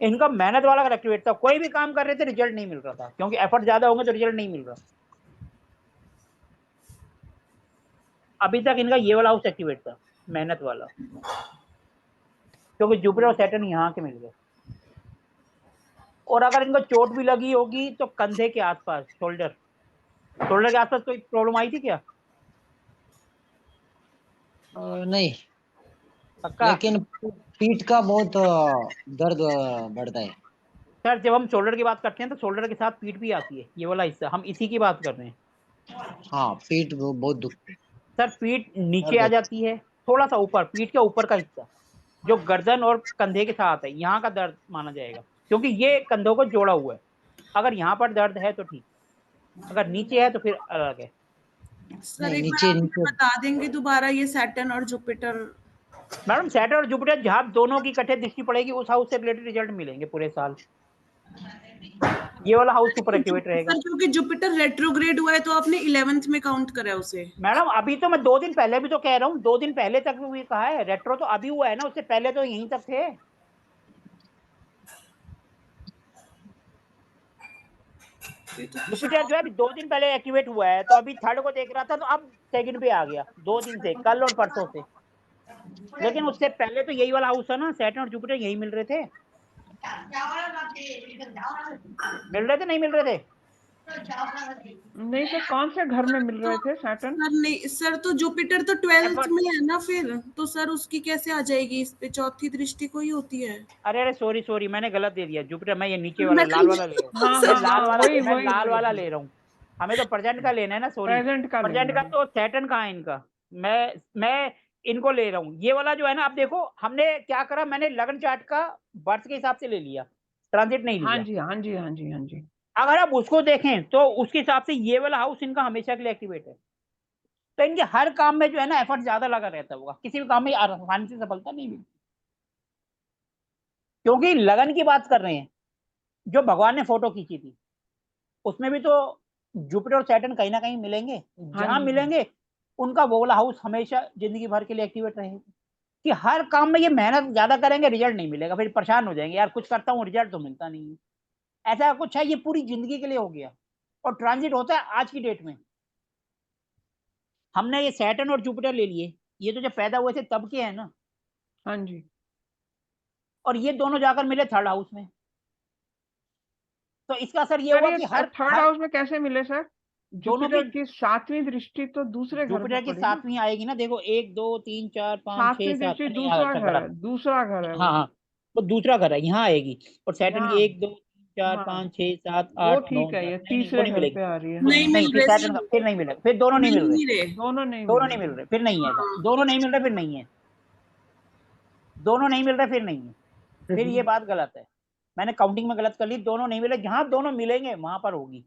इनका मेहनत वाला एक्टिवेट था, कोई भी काम कर रहे थे रिजल्ट नहीं मिल रहा था, क्योंकि एफर्ट ज्यादा होंगे तो रिजल्ट नहीं मिल रहा। अभी तक इनका ये वाला हाउस एक्टिवेट था, मेहनत वाला, क्योंकि जुपिटर और सैटर्न यहाँ के मिल गए। और अगर इनको चोट भी लगी होगी तो कंधे के आसपास, शोल्डर के आसपास कोई प्रॉब्लम आई थी क्या? नहीं, पक्का? लेकिन पीठ का बहुत दर्द बढ़ता है। सर जब हम शोल्डर की बात करते हैं तो शोल्डर के साथ पीठ भी आती है, ये वाला हिस्सा, हम इसी की बात कर रहे हैं। हाँ, पीठ बहुत दुखती है। सर पीठ नीचे दर्द आ होता जाती है, थोड़ा सा ऊपर, पीठ के ऊपर का हिस्सा जो गर्दन और कंधे के साथ है, यहाँ का दर्द माना जाएगा, क्योंकि ये कंधों को जोड़ा हुआ है। अगर यहाँ पर दर्द है तो ठीक, अगर नीचे है तो फिर अलग है। सर नहीं, एक बार नीचे आप नीचे बता देंगे दोबारा ये सैटर्न और जुपिटर? मैडम सैटर्न और जुपिटर जहाँ दोनों की इकट्ठे दृष्टि पड़ेगी उस हाउस से रिलेटेड रिजल्ट मिलेंगे पूरे साल। ये वाला हाउस सुपर एक्टिवेट रहेगा। सर क्योंकि जुपिटर रेट्रोग्रेड हुआ है तो आपने 11th में काउंट करा है उसे। मैडम अभी तो मैं 2 दिन पहले भी तो कह रहा हूँ, 2 दिन पहले तक भी कहा है, रेट्रो तो अभी हुआ है ना, उससे पहले तो यहीं तक थे। जुपिटर जो है अभी 2 दिन पहले एक्टिवेट हुआ है, तो अभी थर्ड को देख रहा था तो अब सेकंड पे आ गया 2 दिन से, कल और परसों से। लेकिन उससे पहले तो यही वाला हाउस था ना, सैटर्न और जुपिटर यही मिल रहे थे, नहीं मिल रहे थे। नहीं सर, कौन से घर में मिल रहे थे सैटर्न? सर नहीं सर, तो जुपिटर तो 12th एफर्ट। में है ना, फिर तो सर उसकी कैसे आ जाएगी इस पे? चौथी दृष्टि को ही होती है। अरे सॉरी मैंने गलत दे दिया, जुपिटर मैं ये नीचे वाला मैं लाल वाला ले रहा हूँ, हाँ मैं हाँ लाल हाँ, वाला वही मैं वही लाल वाला वही ले रहा हूँ। हमें तो प्रेजेंट का लेना है ना, सॉरी प्रेजेंट का प्रेजेंट लेना का। है। तो सैटर्न कहाँ है इनका, मैं इनको ले रहा हूँ, ये वाला जो है ना। अब देखो हमने क्या करा, मैंने लगन चार्ट का बर्थ के हिसाब से ले लिया, ट्रांजिट नहीं हाँ लिया। जी हाँ जी हाँ जी हाँ जी। अगर आप उसको देखें तो उसके हिसाब से ये वाला हाउस इनका हमेशा के लिए एक्टिवेट है, तो इनके हर काम में जो है ना एफर्ट ज्यादा लगा रहता होगा, किसी भी काम में आसानी से सफलता नहीं मिलती, क्योंकि लगन की बात कर रहे हैं। जो भगवान ने फोटो खींची थी उसमें भी तो जुपिटर और सैटर्न कहीं ना कहीं मिलेंगे, हाँ जहां जी मिलेंगे उनका वो वाला हाउस हमेशा जिंदगी भर के लिए एक्टिवेट रहेगा। कि हर काम में ये मेहनत ज्यादा करेंगे, रिजल्ट नहीं मिलेगा, फिर परेशान हो जाएंगे, यार कुछ करता हूँ रिजल्ट तो मिलता नहीं है। ऐसा कुछ है, ये पूरी जिंदगी के लिए हो गया। और ट्रांजिट होता है आज की डेट में, हमने ये सैटर्न और जुपिटर ले लिए, ये तो जब पैदा हुए थे तब के हैं ना, हाँ जी। और ये दोनों जाकर मिले थर्ड हाउस में, तो इसका असर ये सर हुआ ये कि हर थर्ड हर हाउस में कैसे मिले सर? दोनों की जुपिटर की 7वीं दृष्टि तो दूसरे घर में जुपिटर की पड़ी ना। 7वीं आएगी ना, देखो 1 2 3 4 5 6 7वीं 7, दृष्टि नहीं दूसरा अच्छा घर करा। है, दूसरा घर है हाँ वो। हाँ, तो दूसरा घर है, यहाँ आएगी। और सैटर्न यहाँ। की 1 2 3 4 हाँ 5 6 7 वो 8 9 ठीक है, 10, ये नहीं वो तीसरे नहीं घर मिलेगी। पे आ रही है। नहीं हाँ मिल नहीं फिर रहे सैटर्न का सर, फिर नहीं मिलेगा, फिर दोनों नहीं मिल मिल रहे, नहीं रहे। दोनों नहीं मिल दोनों नहीं रहे। मिल रहे, फिर नहीं है, हाँ। दोनों नहीं मिल रहे फिर नहीं है, दोनों नहीं मिल रहे फिर नहीं है, फिर ये बात गलत है। मैंने काउंटिंग में गलत कर ली, दोनों नहीं मिले, जहां दोनों मिलेंगे वहां पर होगी।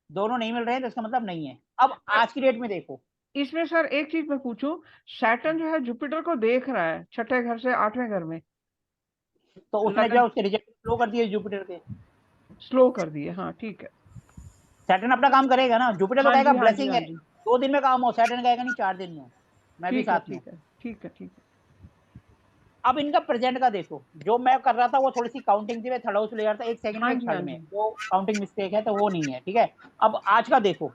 दोनों नहीं मिल रहे हैं तो इसका मतलब नहीं है। अब आज की डेट में देखो, इसमें सर एक चीज मैं पूछूं, सैटर्न जो है जुपिटर को देख रहा है 6ठे घर से 8वें घर में। तो उसने जो लगन। है उसके रिजल्ट फ्लो कर दिए जुपिटर के। स्लो कर दिए, हाँ ठीक है। सैटर्न अपना काम करेगा ना, जुपिटर तो हाँ कहेगा जी, हाँ जी, ब्लेसिंग हाँ है, जी, 2 दिन में काम हो, सैटर्न कहेगा नहीं 4 दिन में हो, मैं भी ठीक है, साथ में हूँ। ठीक है, ठीक है, ठीक है। अब इनका प्रेजेंट का देखो, जो मैं कर रहा था वो थोड़ी सी काउंटिंग थी, मैं थर्ड हाउस ले जाता, एक सेकंड में हाँ एक जी, थर्ड हाँ में, जी। वो काउंटिंग मिस्टेक है तो वो नहीं है, ठीक है। अब आज का देखो,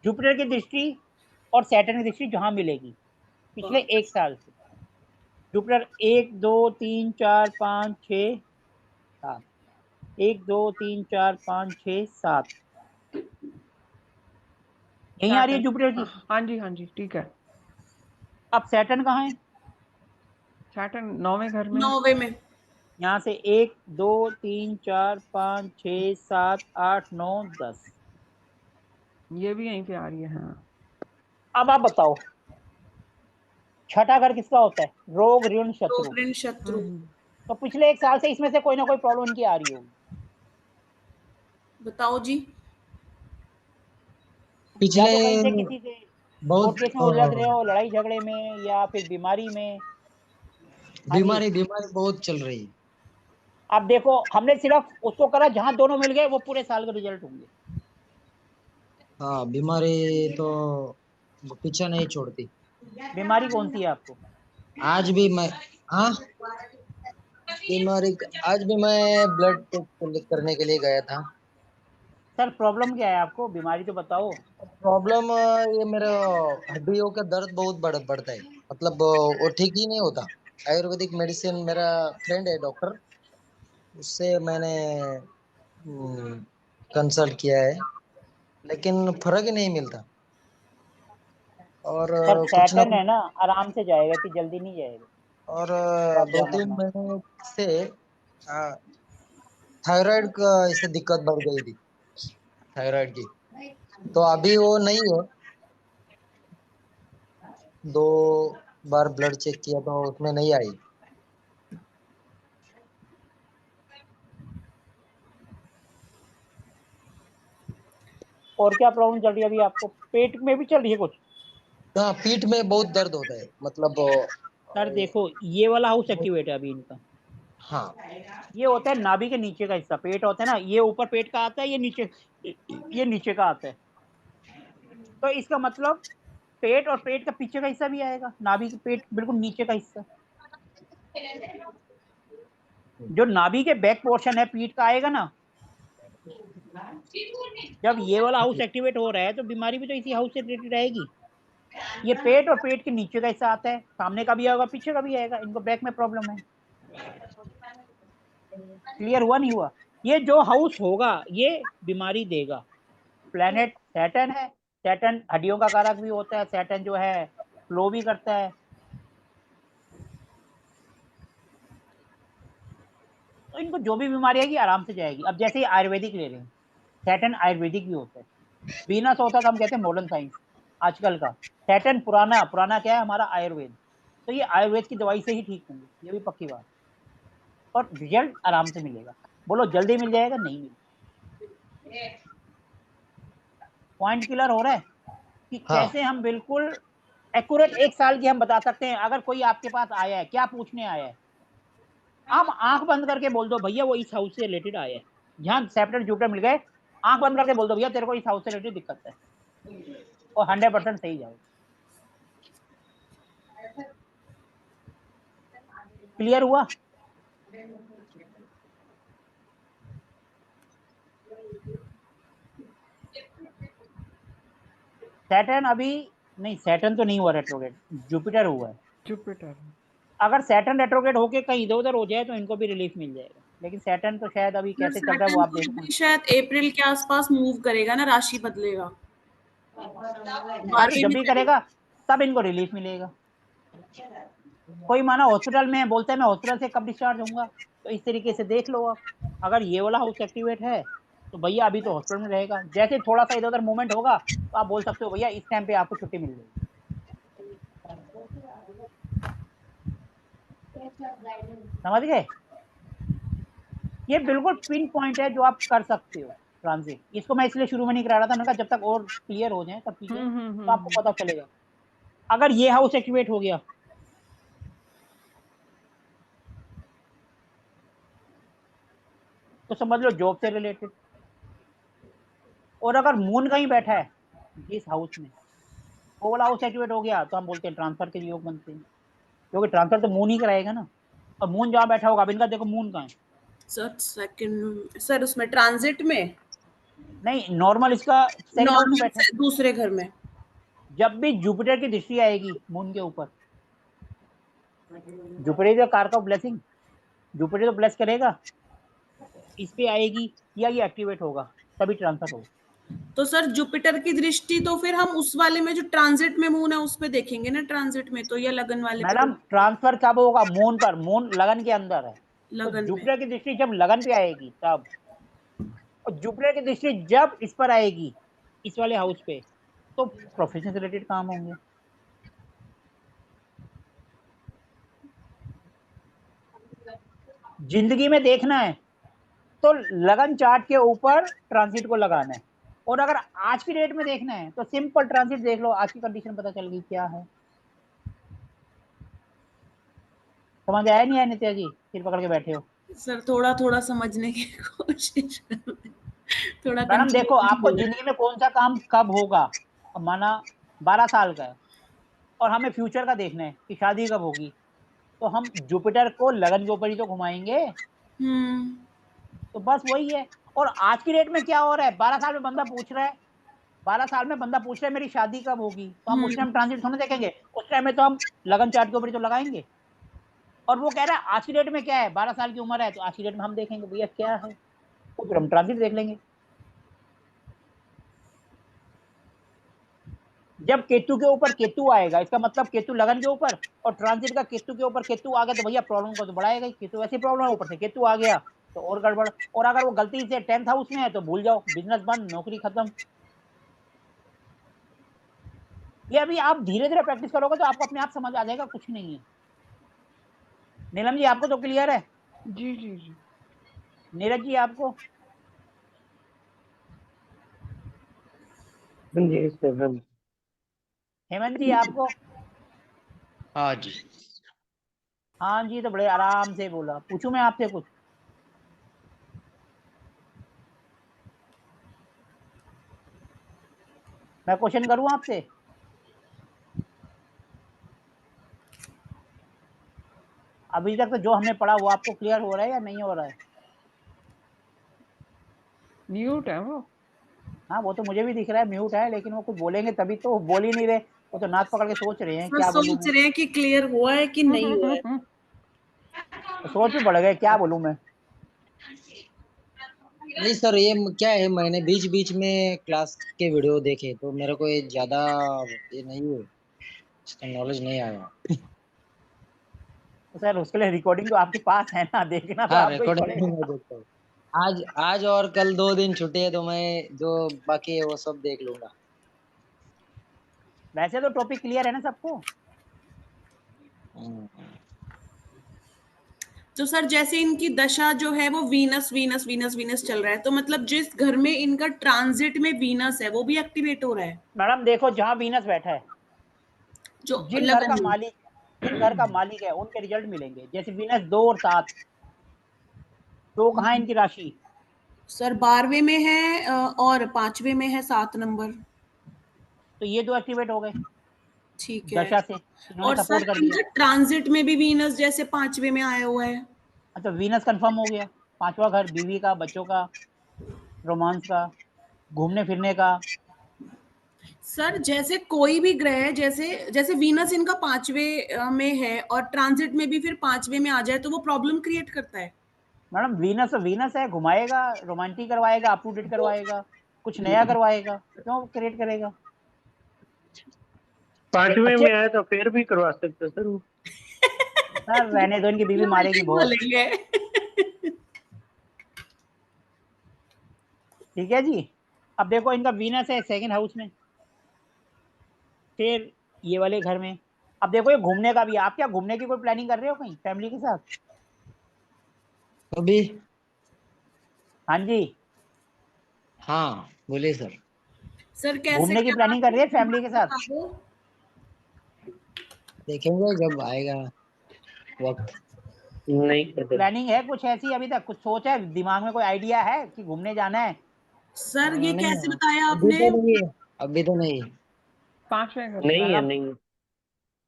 जुपिटर की दृष्टि और सैटर्न की दृष्टि जहां मिलेगी पिछले 1 साल से, जुपिटर 1 2 3 4 5 6 7, 1 2 3 4 5 6 7, यही आ रही है सैटर्न, जुपिटर की। हाँ जी, हाँ जी, ठीक है। अब सैटर्न कहाँ है? सैटर्न 9वें घर में। 9वें में। यहाँ से 1 2 3 4 5 6 7 8 9 10। ये भी यहीं पे आ रही है, हाँ। अब आप बताओ, छठा घर किसका होता है? रोग ऋण शत्रु। रोग ऋण शत्रु। तो पिछले 1 साल से इसमें से कोई ना कोई प्रॉब्लम इनकी आ रही होगी, बताओ जी। या पिछले तो कहीं से किसी से कोर्ट बहुत केस में उलझ रहे हो, लड़ाई झगड़े में, या फिर बीमारी में। हाँ जी, बीमारी बीमारी बहुत चल रही है। अब देखो हमने सिर्फ उसको करा जहां दोनों मिल गए, वो पूरे साल के रिजल्ट होंगे। हाँ, बीमारी तो पीछा नहीं छोड़ती। बीमारी कौन सी है आपको? आज भी मैं, हाँ, बीमारी, आज भी मैं ब्लड टेस्ट करने के लिए गया था। सर प्रॉब्लम क्या है आपको, बीमारी तो बताओ। प्रॉब्लम ये मेरा हड्डियों का दर्द बहुत बढ़ता है, मतलब वो ठीक ही नहीं होता। आयुर्वेदिक मेडिसिन, मेरा फ्रेंड है डॉक्टर, उससे मैंने कंसल्ट किया है, लेकिन फर्क ही नहीं मिलता। और सर कुछ ना सैटर्न कुछ, है ना, आराम से जाएगा, कि जल्दी नहीं जाएगा, और तो आप दो ध्यान तीन रखना। महीने से थायराइड का इससे दिक्कत बढ़ गई थी, थायराइड की। तो अभी वो नहीं है। 2 बार ब्लड चेक किया तो उसमें नहीं आई। और क्या प्रॉब्लम चल रही है अभी आपको? पेट में भी चल रही है कुछ? हाँ, पीठ में बहुत दर्द होता है, मतलब सर देखो, ये वाला हाउस एक्टिवेट है अभी इनका। हाँ। ये होता है नाभि के नीचे का हिस्सा, पेट होता है ना, ये ऊपर पेट का आता है, ये नीचे का आता है। तो इसका मतलब पेट और पेट का पीछे का हिस्सा भी आएगा, नाभि के पेट बिल्कुल नीचे का हिस्सा, जो नाभि के बैक पोर्शन है पीठ का आएगा ना। जब ये वाला हाउस एक्टिवेट हो रहा है तो बीमारी भी तो इसी हाउस से रिलेटेड रहेगी। ये पेट और पेट के नीचे का हिस्सा आता है, सामने का भी आएगा, पीछे का भी आएगा, इनको बैक में प्रॉब्लम है। क्लियर हुआ नहीं हुआ? ये जो हाउस होगा ये बीमारी देगा। प्लेनेट सैटर्न है, सैटर्न हड्डियों का कारक भी होता है, सैटर्न जो है फ्लो भी करता है। तो इनको जो भी बीमारी आएगी आराम से जाएगी। अब जैसे ही आयुर्वेदिक ले रहे हैं, सैटर्न आयुर्वेदिक भी होता है, वीनस होता है तो हम कहते हैं मॉडर्न साइंस आजकल का। सैटर्न पुराना पुराना क्या है हमारा, आयुर्वेद। तो ये आयुर्वेद की दवाई से ही ठीक होंगे, ये भी पक्की बात। और रिजल्ट आराम से मिलेगा। बोलो जल्दी मिल जाएगा? नहीं मिलेगा। पॉइंट क्लियर हो रहा है कि हाँ, कैसे हम बिल्कुल एक्यूरेट 1 साल की हम बता सकते हैं। अगर कोई आपके पास आया है, क्या पूछने आया है, आप आंख बंद करके बोल दो भैया वो इस हाउस से रिलेटेड आया है, जहां सैटर्न जुपिटर मिल गए, आंख बंद करके बोल दो भैया तेरे को इस हाउस से रिलेटेड दिक्कत है, और 100% सही जाएगा। क्लियर हुआ? सैटर्न अभी नहीं, सैटर्न तो नहीं हुआ रेट्रोग्रेड, जुपिटर हुआ है। जुपिटर। अगर सैटर्न रेट्रोग्रेड होके कहीं इधर उधर हो जाए तो इनको भी रिलीफ मिल जाएगा, लेकिन सैटर्न तो शायद अभी कैसे चल रहा है वो सैटर्न आप तो देखो। अभी शायद अप्रैल के आसपास मूव करेगा ना, राशि बदलेगा। हाँ तो 12वें जब में भी जाएगा। करेगा तब इनको रिलीफ मिलेगा। कोई माना हॉस्पिटल में बोलता है मैं हॉस्पिटल से कब डिस्चार्ज होऊंगा, तो इस तरीके से देख लो आप। अगर ये वाला हाउस एक्टिवेट है तो भैया अभी तो हॉस्पिटल में रहेगा, जैसे थोड़ा सा इधर उधर मूवमेंट होगा तो आप बोल सकते हो भैया इस टाइम पे आपको छुट्टी मिल जाएगी। समझ गए? ये बिल्कुल पिन पॉइंट है जो आप कर सकते हो ट्रांजिट। इसको मैं इसलिए शुरू में नहीं करा रहा था, मैंने कहा जब तक और क्लियर हो जाए तब चीजें तो आपको पता चलेगा। अगर ये हाउस एक्टिवेट हो गया, तो समझ लो जॉब से रिलेटेड। और अगर मून कहीं बैठा है जिस हाउस में, वो वाला हाउस एक्टिवेट हो गया तो हम बोलते हैं ट्रांसफर के योग बनते हैं, क्योंकि ट्रांसफर तो मून ही कराएगा ना। और मून जहाँ बैठा होगा, अब इनका देखो मून कहाँ है। सर सेकंड सर उसमें ट्रांजिट में, नहीं, नॉर्मल इसका सेकंड हाउस में नॉर्मल बैठा है। से दूसरे घर में। जब भी जुपिटर की दृष्टि आएगी मून के ऊपर, जुपिटर तो कार का ब्लेसिंग, जुपिटर तो ब्लेस करेगा, इस पे आएगी या ये एक्टिवेट होगा तभी ट्रांसफर होगा। तो सर जुपिटर की दृष्टि तो फिर हम उस वाले में जो ट्रांजिट में मून है उस पे देखेंगे ना, ट्रांजिट में तो, या लगन वाले पे मैडम तो? ट्रांसफर कब होगा? मून पर, मून लगन के अंदर है, तो लगन में। जुपिटर की दृष्टि जब लगन पे आएगी तब, और जुपिटर की दृष्टि जब इस पर आएगी, इस वाले हाउस पे, तो प्रोफेशन से रिलेटेड काम होंगे। जिंदगी में देखना है तो लगन चार्ट के ऊपर ट्रांसिट को लगाना है, और अगर आज की डेट में देखना है तो सिंपल ट्रांसिट देख लो, आज की कंडीशन पता चल गई क्या है। समझ आया नहीं आया नित्या जी? सिर पकड़ के बैठे हो। सर थोड़ा थोड़ा समझने की कोशिश कर रहे हैं। थोड़ा मैडम देखो, कंफ्यूजन आपको हो रहा जिंदगी में कौन सा काम कब होगा, अब माना 12 साल का है, और हमें फ्यूचर का देखना है कि शादी कब होगी, तो हम जुपिटर को लगन के ऊपर ही तो घुमाएंगे। है। तो बस वही है। और आज की डेट में क्या हो रहा है, 12 साल में बंदा पूछ रहा है, 12 साल में बंदा पूछ रहा है मेरी शादी कब होगी, तो हम उस टाइम ट्रांजिट थोड़ा देखेंगे, उस टाइम में तो हम लगन चार्ट के ऊपर ही तो लगाएंगे। और वो कह रहा है आज की डेट में क्या है, 12 साल की उम्र है, तो आज की डेट में हम देखेंगे भैया क्या है, तो फिर हम ट्रांजिट देख लेंगे। जब केतु के ऊपर केतु आएगा, इसका मतलब केतु लगन के ऊपर, और ट्रांजिट का केतु के ऊपर केतु आ गया, तो भैया प्रॉब्लम को तो बढ़ाएगा ही। केतु ऐसी प्रॉब्लम है, ऊपर से केतु आ गया तो और गड़बड़। और अगर वो गलती से 10th हाउस में है तो भूल जाओ, बिजनेस बंद, नौकरी खत्म। ये अभी आप धीरे धीरे प्रैक्टिस करोगे तो आपको अपने आप समझ आ जाएगा, कुछ नहीं है। नीलम जी आपको तो क्लियर है? जी जी जी। नीरज जी आपको? जी सर। हेमंत जी आपको? हाँ जी। हाँ जी, तो बड़े आराम से बोला। पूछूं मैं आपसे कुछ? मैं क्वेश्चन करूं आपसे? अभी तक तो जो हमने पढ़ा वो आपको क्लियर हो रहा है या नहीं हो रहा है? म्यूट है वो। हाँ, वो तो मुझे भी दिख रहा है म्यूट है, लेकिन वो कुछ बोलेंगे तभी तो, बोल ही नहीं रहे। वो तो नाक पकड़ के सोच रहे हैं सर क्या बोलूं सोच मैं। रहे हैं कि क्लियर हुआ है कि नहीं हुआ है। तो सोच में पड़ गए क्या बोलूं मैं। नहीं सर, ये क्या है, मैंने बीच बीच में क्लास के वीडियो देखे तो मेरे को ये ज्यादा ये नहीं है, इसका नॉलेज नहीं आया। तो सर उसके लिए रिकॉर्डिंग तो आपके पास है ना, देखना तो हाँ, आपको ही रिकॉर्डिंग पड़ेगा। में देखता हूँ। आज आज और कल 2 दिन छुट्टी है तो मैं जो बाकी है वो सब देख लूंगा। वैसे तो टॉपिक क्लियर है ना सबको? हम्म। तो सर जैसे इनकी दशा जो है वो वीनस वीनस वीनस वीनस चल रहा है, तो मतलब जिस घर में इनका ट्रांजिट में वीनस है वो भी एक्टिवेट हो रहा है, मैडम देखो, जहाँ वीनस बैठा है, जो जिन घर का लगन में। मालिक, जिन घर का मालिक है उनके रिजल्ट मिलेंगे। जैसे वीनस 2 और 7, तो कहाँ है इनकी राशि? सर 12वें में है और 5वें में है 7 नंबर। तो ये 2 एक्टिवेट हो गए ठीक है। दशा से, इन्होंने और सर सपोर्ट कर दिया। इनका ट्रांजिट में भी वीनस जैसे 5वें में आया हुआ है। अच्छा, वीनस कंफर्म हो गया। 5वां घर बीवी का, बच्चों का, रोमांस का, घूमने फिरने का। सर जैसे कोई भी ग्रह, जैसे जैसे वीनस इनका 5वें में है और ट्रांजिट में भी फिर 5वें में आ जाए तो वो प्रॉब्लम क्रिएट करता है। मैडम वीनस वीनस है, घुमाएगा, रोमांटिक करवाएगा, अप टू डेट तो करवाएगा, कुछ नया करवाएगा, क्यों क्रिएट करेगा। 5वें अच्छे में आया तो फिर भी करवा सकते सर वो। सर रहने दो, इनकी बीवी ये उल्टा मारेगी ही बहुत। बोलेंगे। ठीक है जी। अब देखो, इनका वीनस है सेकंड हाउस में, फिर ये वाले घर में। अब देखो ये घूमने का भी है। आप क्या घूमने की कोई प्लानिंग कर रहे हो कहीं फैमिली के साथ? अभी हाँ जी, हाँ बोलिए सर। सर कैसे घूमने की क्या प्लानिंग कर रही है फैमिली के साथ? बता दो। देखेंगे जब आएगा वक्त। नहीं पता। प्लानिंग है कुछ ऐसी अभी तक? कुछ सोच है दिमाग में? कोई आइडिया है कि घूमने जाना है? सर ये नहीं कैसे बताया अभी आपने? तो नहीं है, अभी तो नहीं। 5वें घर। नहीं है, मतलब नहीं।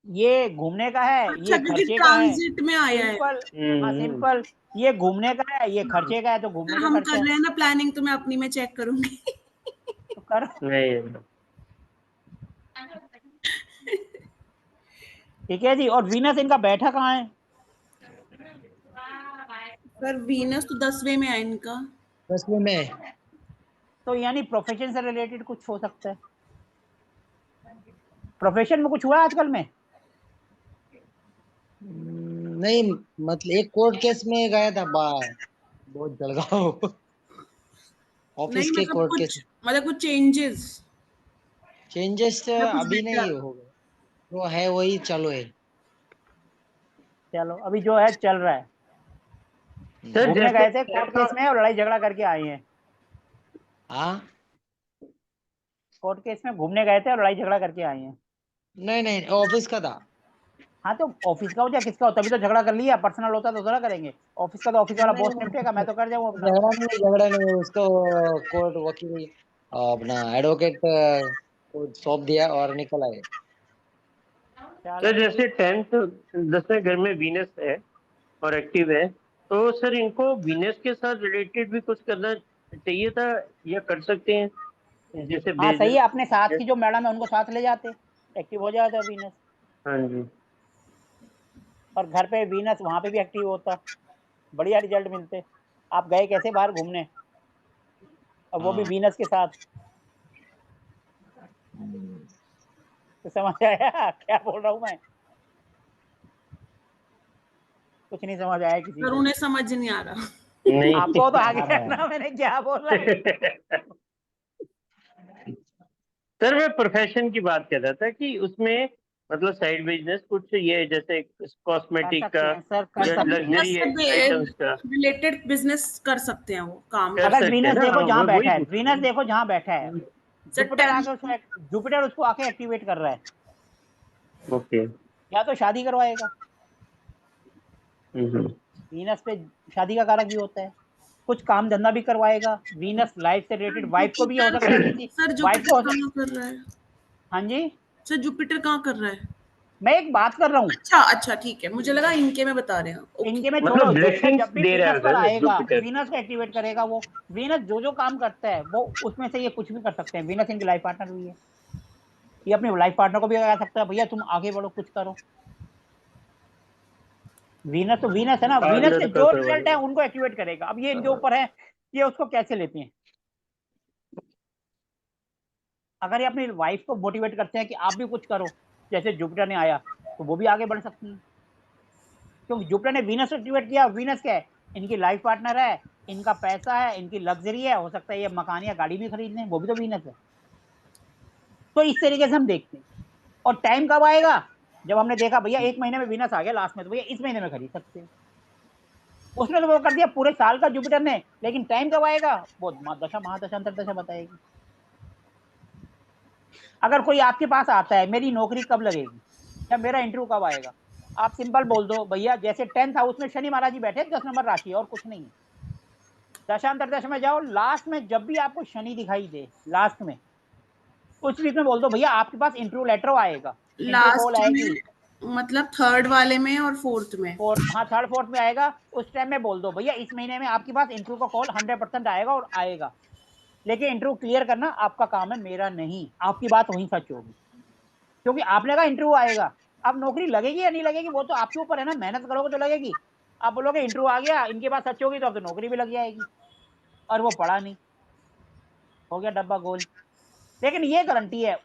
ये घूमने का है, अच्छा, ये क्योंकि खर्चे का है। ट्रांजिट में आया है। सिंपल। हाँ हम्म। सिंपल। ये घूमने का है, ये खर्चे का है, तो घूमने का हम खर्चा कर है रहे हैं ना प्लानिंग, तो मैं अपनी में चेक करूंगी। तो करो। नहीं। ठीक है जी। और वीनस इनका बैठा कहाँ है? सर वीनस तो 10वें में है इनका। 10वें में। तो यानी प्रोफेशन से रिलेटेड कुछ हो सकता है। प्रोफेशन में कुछ हुआ आजकल में? नहीं मतलब एक कोर्ट केस में गया था बाहर, बहुत जलगांव। ऑफिस नहीं के कोर्ट केस। मतलब कुछ चेंजेस चेंजेस या कुछ अभी नहीं बेटर। हो गए, जो है वही चालू है। चलो अभी जो है चल रहा है। सर घूमने जैसे गए थे कोर्ट केस में और लड़ाई झगड़ा करके आए हैं। हाँ। कोर्ट केस में घूमने गए थे और लड़ाई झगड़ा करके आए हैं। नहीं नहीं ऑफिस का था। हाँ तो ऑफिस का हो या किसका हो, तभी तो झगड़ा कर लिया। पर्सनल होता तो थोड़ा करेंगे। ऑफिस का तो ऑफिस वाला बॉस निपटेगा, मैं तो कर जाऊँ अपना। झगड़ा नहीं उसको, कोर्ट वकील अपना एडवोकेट को सौंप दिया और निकल आए। चलो। सर जैसे 10th 10वें घर में वीनस है और एक्टिव है, तो सर इनको वीनस के साथ रिलेटेड भी कुछ करना चाहिए था या कर सकते हैं, जैसे हाँ सही है, अपने साथ बिजनेस। की जो मैडम है उनको साथ ले जाते, एक्टिव हो जाता वीनस। हाँ जी। और घर पे वीनस वहां पे भी एक्टिव होता, बढ़िया रिजल्ट मिलते। आप गए कैसे बाहर घूमने, और वो भी हाँ। वीनस के साथ। तो समझ आया क्या बोल रहा हूँ मैं? कुछ नहीं समझ आया किसी पर को? उन्हें समझ नहीं आ रहा। नहीं। आपको तो आगे रहना, मैंने क्या बोला। सर मैं प्रोफेशन की बात कर रहा था कि उसमें मतलब साइड बिजनेस कुछ ये जैसे कर कॉस्मेटिक सकते का हैं सर, कर या सकते हैं। लग्जरी आइटम्स का रिलेटेड बिजनेस कर सकते हैं, वो काम कर अगर सकते हैं वीनस ना। देखो हाँ जहां बैठा वही है, पूछ रहा वीनस देखो जहां बैठा है, हूँ। सर जुपिटर आके उसको, जुपिटर उसको आके एक्टिवेट कर रहा है। ओके। या तो शादी करवाएगा, वीनस पे शादी का कारक भी होता है। कुछ काम धंधा भी करवाएगा वीनस, लाइफ से रिलेटेड। वाइफ को भी हो सकता है किसी, सर वाइफ को जुपिटर हो कहाँ सकता। कर रहा है? हाँ जी। सर जुपिटर कहाँ कर रहा है? मैं एक बात कर रहा हूँ, अच्छा अच्छा, ठीक है, मुझे लगा इनके में बता रहे हैं। ओके। इनके में छोड़ो। मतलब जुपिटर ब्लेसिंग्स जब भी दे रहा वीनस है पर सर आएगा, जुपिटर। वीनस को एक्टिवेट करेगा वो। वीनस जो जो काम करता है वो उसमें से ये कुछ भी कर सकते हैं। वीनस इनकी लाइफ पार्टनर भी है, ये अपने लाइफ पार्टनर को भी कह सकता है भैया तुम आगे बढ़ो, कुछ करो। वीनस तो वीनस है ना, वीनस के पार्लर का जो करवा रिजल्ट है देगा। उनको एक्टिवेट करेगा। अब ये इनके ऊपर है, ये उसको कैसे लेते हैं। अगर ये अपनी वाइफ को मोटिवेट करते हैं कि आप भी कुछ करो, जैसे जुपिटर ने आया, तो वो भी आगे बढ़ सकती है। क्योंकि जुपिटर ने वीनस एक्टिवेट किया। वीनस क्या है, इनकी लाइफ पार्टनर है, इनका पैसा है, इनकी लग्जरी है, हो सकता है ये मकान या गाड़ी भी खरीद लें, वो भी तो वीनस है। तो इस तरीके से हम देखते हैं। और टाइम कब आएगा, जब हमने देखा भैया 1 महीने में वीनस आ गया लास्ट में, तो भैया इस महीने में खरीद सकते हैं। उसने तो वो कर दिया पूरे साल का जुपिटर ने, लेकिन टाइम कब आएगा वो दशा महादशा अंतरदशा बताएगी। अगर कोई आपके पास आता है मेरी नौकरी कब लगेगी या मेरा इंटरव्यू कब आएगा, आप सिंपल बोल दो भैया जैसे 10th हाउस में शनि महाराज जी बैठे 10 नंबर राशि और कुछ नहीं है। दशांतर दशा में जाओ, लास्ट में जब भी आपको शनि दिखाई दे, लास्ट में उस वीक में बोल दो भैया आपके पास इंटरव्यू लेटर आएगा, इंटरव्यू कॉल लास्ट आएगी। में मतलब थर्ड वाले में और फोर्थ में? फोर्थ, हाँ थर्ड फोर्थ में आएगा। उस टाइम में बोल दो भैया इस महीने में आपके पास इंटरव्यू का कॉल 100% आएगा और आएगा, लेकिन इंटरव्यू क्लियर करना आपका काम है, मेरा नहीं। आपकी बात वहीं सच होगी, क्योंकि आपने कहा इंटरव्यू आएगा। अब नौकरी लगेगी या नहीं लगेगी वो तो आपके ऊपर है ना, मेहनत करोगे तो लगेगी। आप बोलोगे इंटरव्यू आ गया, इनके बात सच होगी तो अब तो नौकरी भी लग जाएगी, और वो पढ़ा नहीं, हो गया डब्बा गोल। लेकिन ये गारंटी है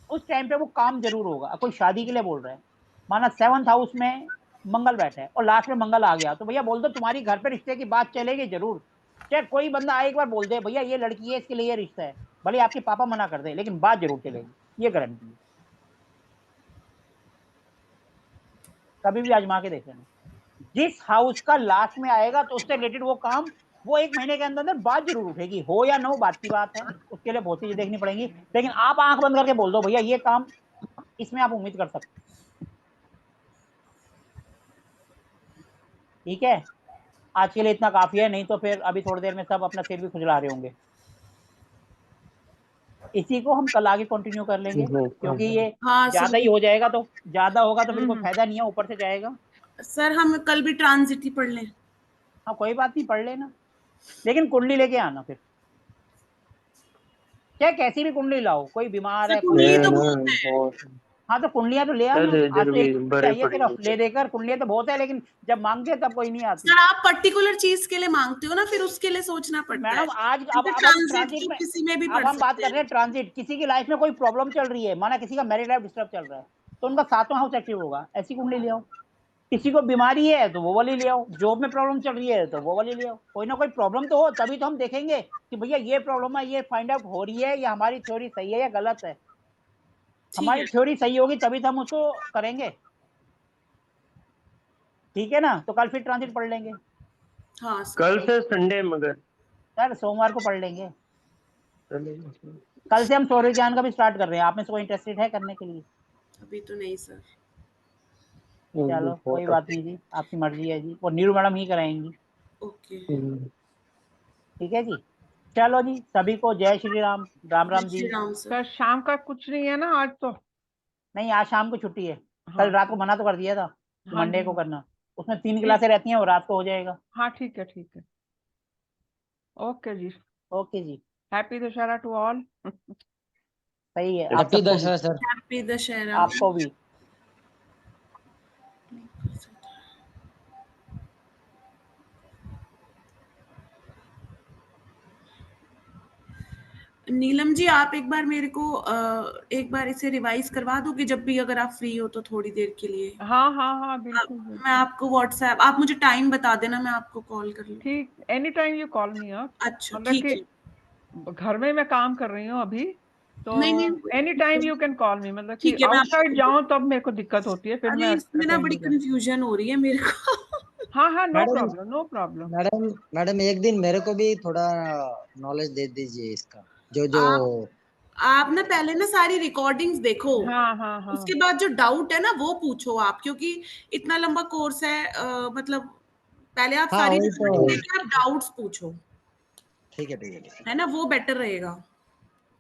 उस टाइम पे वो काम जरूर होगा। कोई शादी के लिए बोल रहे हैं, माना 7th हाउस में मंगल बैठा है और लास्ट में मंगल आ गया, तो भैया बोल दो तुम्हारी घर पे रिश्ते की बात चलेगी जरूर। चाहे कोई बंदा आए एक बार बोल दे भैया ये लड़की है इसके लिए ये रिश्ता है, भले आपके पापा मना कर दे, लेकिन बात जरूर चलेगी, ये गारंटी है। कभी भी आजमा के देख लेना। जिस हाउस का लास्ट में आएगा तो उससे रिलेटेड वो काम, वो 1 महीने के अंदर अंदर बात जरूर उठेगी, हो या ना हो बात की बात है, उसके लिए बहुत चीजें देखनी पड़ेंगी। लेकिन आप आंख बंद करके बोल दो भैया ये काम, इसमें आप उम्मीद कर सकते। ठीक है, आज के लिए इतना काफी है, नहीं तो फिर अभी थोड़ी देर में सब अपना सिर भी खुजला रहे होंगे। इसी को हम कल आगे कंटिन्यू कर लेंगे, क्योंकि ये हाँ सर, ज्यादा ही हो जाएगा, तो ज्यादा होगा तो फिर कोई हम्म। फायदा नहीं है, ऊपर से जाएगा। सर हम कल भी ट्रांजिट ही पढ़ लें। हाँ कोई बात नहीं, पढ़ लेना, लेकिन कुंडली लेके आना फिर, चाहे कैसी भी कुंडली लाओ, कोई बीमार है, सर कोई कुंडली तो बहुत है। हाँ तो कुंडलियां तो ले आना, चल आज तो इधर एक भी कुंडली बड़े चाहिए सिर्फ, पड़ेंगे। ले देकर। कुंडलियां तो बहुत है, लेकिन जब मांगते हैं तब कोई नहीं आती। सर आप पर्टिकुलर चीज के लिए मांगते हो ना, फिर उसके लिए सोचना पड़ता है। मैडम आज अब हम ट्रांजिट ट्रांजिट तो में, किसी में भी अब पढ़ हम बात सकते कर रहे हैं। हैं ट्रांजिट, किसी की लाइफ में कोई प्रॉब्लम चल रही है, माना किसी का मैरिड लाइफ डिस्टर्ब चल रहा है, तो उनका 7वां हाउस एक्टिव होगा, ऐसी कुंडली ले आओ। किसी को बीमारी है तो वो वाली ले आओ, जॉब में प्रॉब्लम चल रही है तो वो वाली ले आओ। कोई ना कोई प्रॉब्लम तो हो, तभी तो हम देखेंगे कि भैया ये प्रॉब्लम है, ये फाइंड आउट हो रही है, या हमारी थ्योरी सही है या गलत है। ठीक हमारी है। थ्योरी सही होगी तभी तो हम उसको करेंगे, ठीक है ना। तो कल फिर ट्रांजिट पढ़ लेंगे, हाँ सर। कल से संडे मगर सर सोमवार को पढ़ लेंगे। चलेगा। कल से हम सौर ज्ञान का भी स्टार्ट कर रहे हैं, आप में से कोई इंटरेस्टेड है करने के लिए? अभी तो नहीं सर। चलो कोई बात नहीं जी, आपकी मर्जी है जी, वो नीरू मैडम ही कराएंगी, ओके। ठीक है जी। चलो जी, सभी को जय श्री राम, राम राम श्री जी। राम सर। सर शाम का कुछ नहीं है ना आज तो? नहीं आज शाम को छुट्टी है, हाँ कल रात को मना तो कर दिया था कि हाँ मंडे जी, को करना, उसमें 3 ठीक, क्लासें रहती हैं और रात को हो जाएगा। हाँ ठीक है ठीक है, okay ji. Okay ji, happy Dussehra to all. सही है, आप हैप्पी सबको भी, दशहरा सर। हैप्पी दशहरा। आपको भी। नीलम जी आप एक बार मेरे को एक बार इसे रिवाइज करवा दोगे, जब भी अगर आप फ्री हो तो थोड़ी देर के लिए। हाँ हाँ हाँ बिल्कुल मैं बिल्कुल, आपको व्हाट्सएप, आप मुझे टाइम बता देना, मैं आपको कॉल कर लूँ। ठीक, any time you call me up. अच्छा मतलब ठीक कि है। घर में मैं काम कर रही हूँ अभी, तो नहीं एनी टाइम नहीं यू कैन कॉल मी, मतलब कि ठीक है, मैं आउटसाइड आपको, जाऊं तब मेरे को दिक्कत होती है, फिर अरे मैं इसमें ना अटेंड बड़ी नहीं कर। कंफ्यूजन हो रही है मेरे को। हाँ हाँ, no madam problem no problem. Madam madam एक दिन मेरे को भी थोड़ा नॉलेज दे दीजिए इसका, जो जो आप ना पहले ना सारी रिकॉर्डिंग्स देखो, हाँ हाँ हाँ, उसके बाद जो डाउट है ना वो पूछो आप, क्योंकि इतना लंबा कोर्स है, मतलब पहले आप हाँ सारी वही रिकॉर्डिंग तो, देख के आप डाउट्स पूछो, ठीक है ठीक है ठीक है। है ना, वो बेटर रहेगा।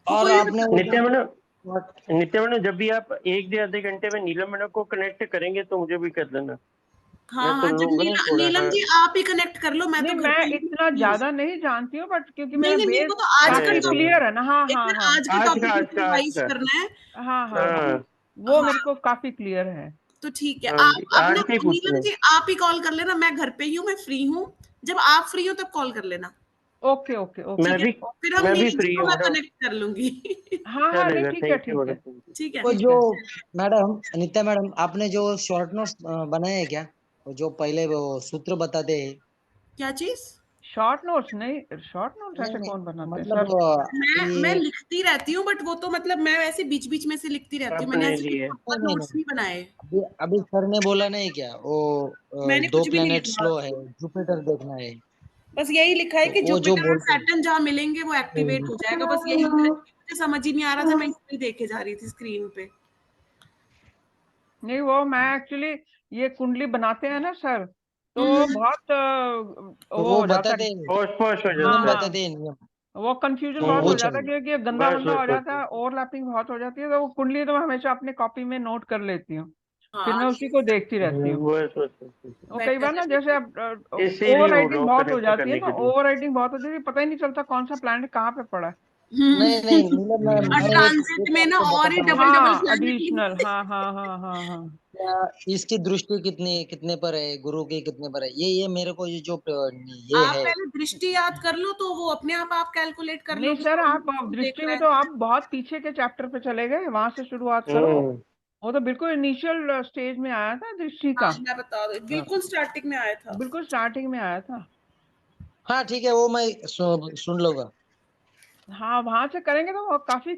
तो और कोई आपने वो नित्य मैडम जब भी आप 1 से 1.5 घंटे में नीलम मैडम को कनेक्ट करेंगे तो मुझे भी कर देना, हाँ मैं तो हाँ, जब लूंगा थोड़ा। नीलम हाँ जी आप ही कनेक्ट कर लो, मैं नहीं तो घर मैं पे इतना ही हूँ। ज्यादा नहीं जानती हूँ, बट क्योंकि नहीं मेरा नहीं, मेरे बेस को तो आज का काफी अरे क्लियर है ना। हाँ एक हाँ बार हाँ आज का आज का टॉपिक रिवाइज करना है। हाँ हाँ, हाँ वो हाँ मेरे को काफी क्लियर है। तो ठीक है, हाँ जी, आप आज अपना के ही पूछ नीलम रहे जी आप ही कॉल कर लेना, मैं घर पे ही हूँ, मैं फ्री हूँ, जब आप फ्री हो तब कॉल कर लेना। ओके ओके ओके, मैं ठीक है, भी फिर हम मैं भी नीलम जी फ्री को हूँ मैं मैडम। कनेक्ट कर लूंगी। हाँ हाँ नहीं चलेगा, ठीक है थैंक यू ठीक मैडम, है थैंक यू। ठीक है। वो ठीक जो है। मैडम नित्या मैडम, आपने जो शॉर्ट नोट्स बनाए हैं क्या, वो जो पहले वो सूत्र बताते हैं? क्या चीज? शॉर्ट नोट्स नहीं, शॉर्ट नोट्स नहीं ऐसे नहीं, कौन बनाते हैं मतलब सर? मैं ये लिखती रहती हूँ, बट वो तो मतलब मैं वैसे बीच बीच में से लिखती रहती हूँ, मैंने अपने ऐसे कुछ लिए प्रॉपर नहीं नोट्स नहीं, नहीं बनाए। अभी अभी सर ने बोला नहीं क्या वो मैंने दो कुछ भी नहीं प्लेनेट लिखा, स्लो है, जुपिटर देखना है, बस यही लिखा है तो कि वो जो जुपिटर और बोलते हैं। सैटर्न जहाँ मिलेंगे वो एक्टिवेट हो जाएगा, बस यही लिखा है। मुझे समझ ही नहीं आ रहा था, मैं इसलिए देखे जा रही थी स्क्रीन पे। नहीं वो मैं एक्चुअली, ये कुंडली बनाते हैं ना सर, तो हम्म, बहुत तो वो वो हो जाता है। बताते हैं, पोस्ट हो हाँ नियम जाता है। हाँ, बताते हैं, नियम। वो कंफ्यूजन तो बहुत वो हो हम्म, जाता है, चाहिए। क्योंकि गंदा बस वंदा बस हो बस जाता है, बस। ओवरलैपिंग बहुत हो जाती है, तो वो कुंडली तो मैं हमेशा अपने कॉपी में नोट कर लेती हूँ, फिर हाँ मैं उसी को देखती रहती हूँ। बस बस बस। वो कई बार बेटर ना है। जैसे अब इसीलिए ओवर बोल रहा राइटिंग हूँ बहुत हो कनेक्ट जाती है करने ना, के लिए। ओवर राइटिंग बहुत हो जाती है, पता ही नहीं चलता कौन सा प्लैनेट कहाँ पे पड़ा है। नहीं नहीं नीलम मैम, और मैं ट्रांजिट एक में ना आपको और ही बताता हूँ, डबल डबल हाँ प्लैनेट। एडिशनल, हाँ हाँ हाँ हाँ हाँ। क्या इसकी दृष्टि कितनी कितने पर है, गुरु की कितने पर है, ये मेरे को ये जो ये आप है। पहले दृष्टि याद कर लो, तो वो अपने आप कैलकुलेट कर नहीं लोगे, सर, आप कौन देख दृष्टि रहा में है। तो आप बहुत पीछे के चैप्टर पे चले गए, वहां से शुरुआत करो। हम्म वो तो बिल्कुल इनिशियल स्टेज में आया था दृष्टि हाँ का, मैं बता दूं, हाँ बिल्कुल स्टार्टिंग में आया था। बिल्कुल स्टार्टिंग में आया था। हाँ ठीक है, वो मैं सुन लूंगा। हाँ वहां से करेंगे तो वो काफी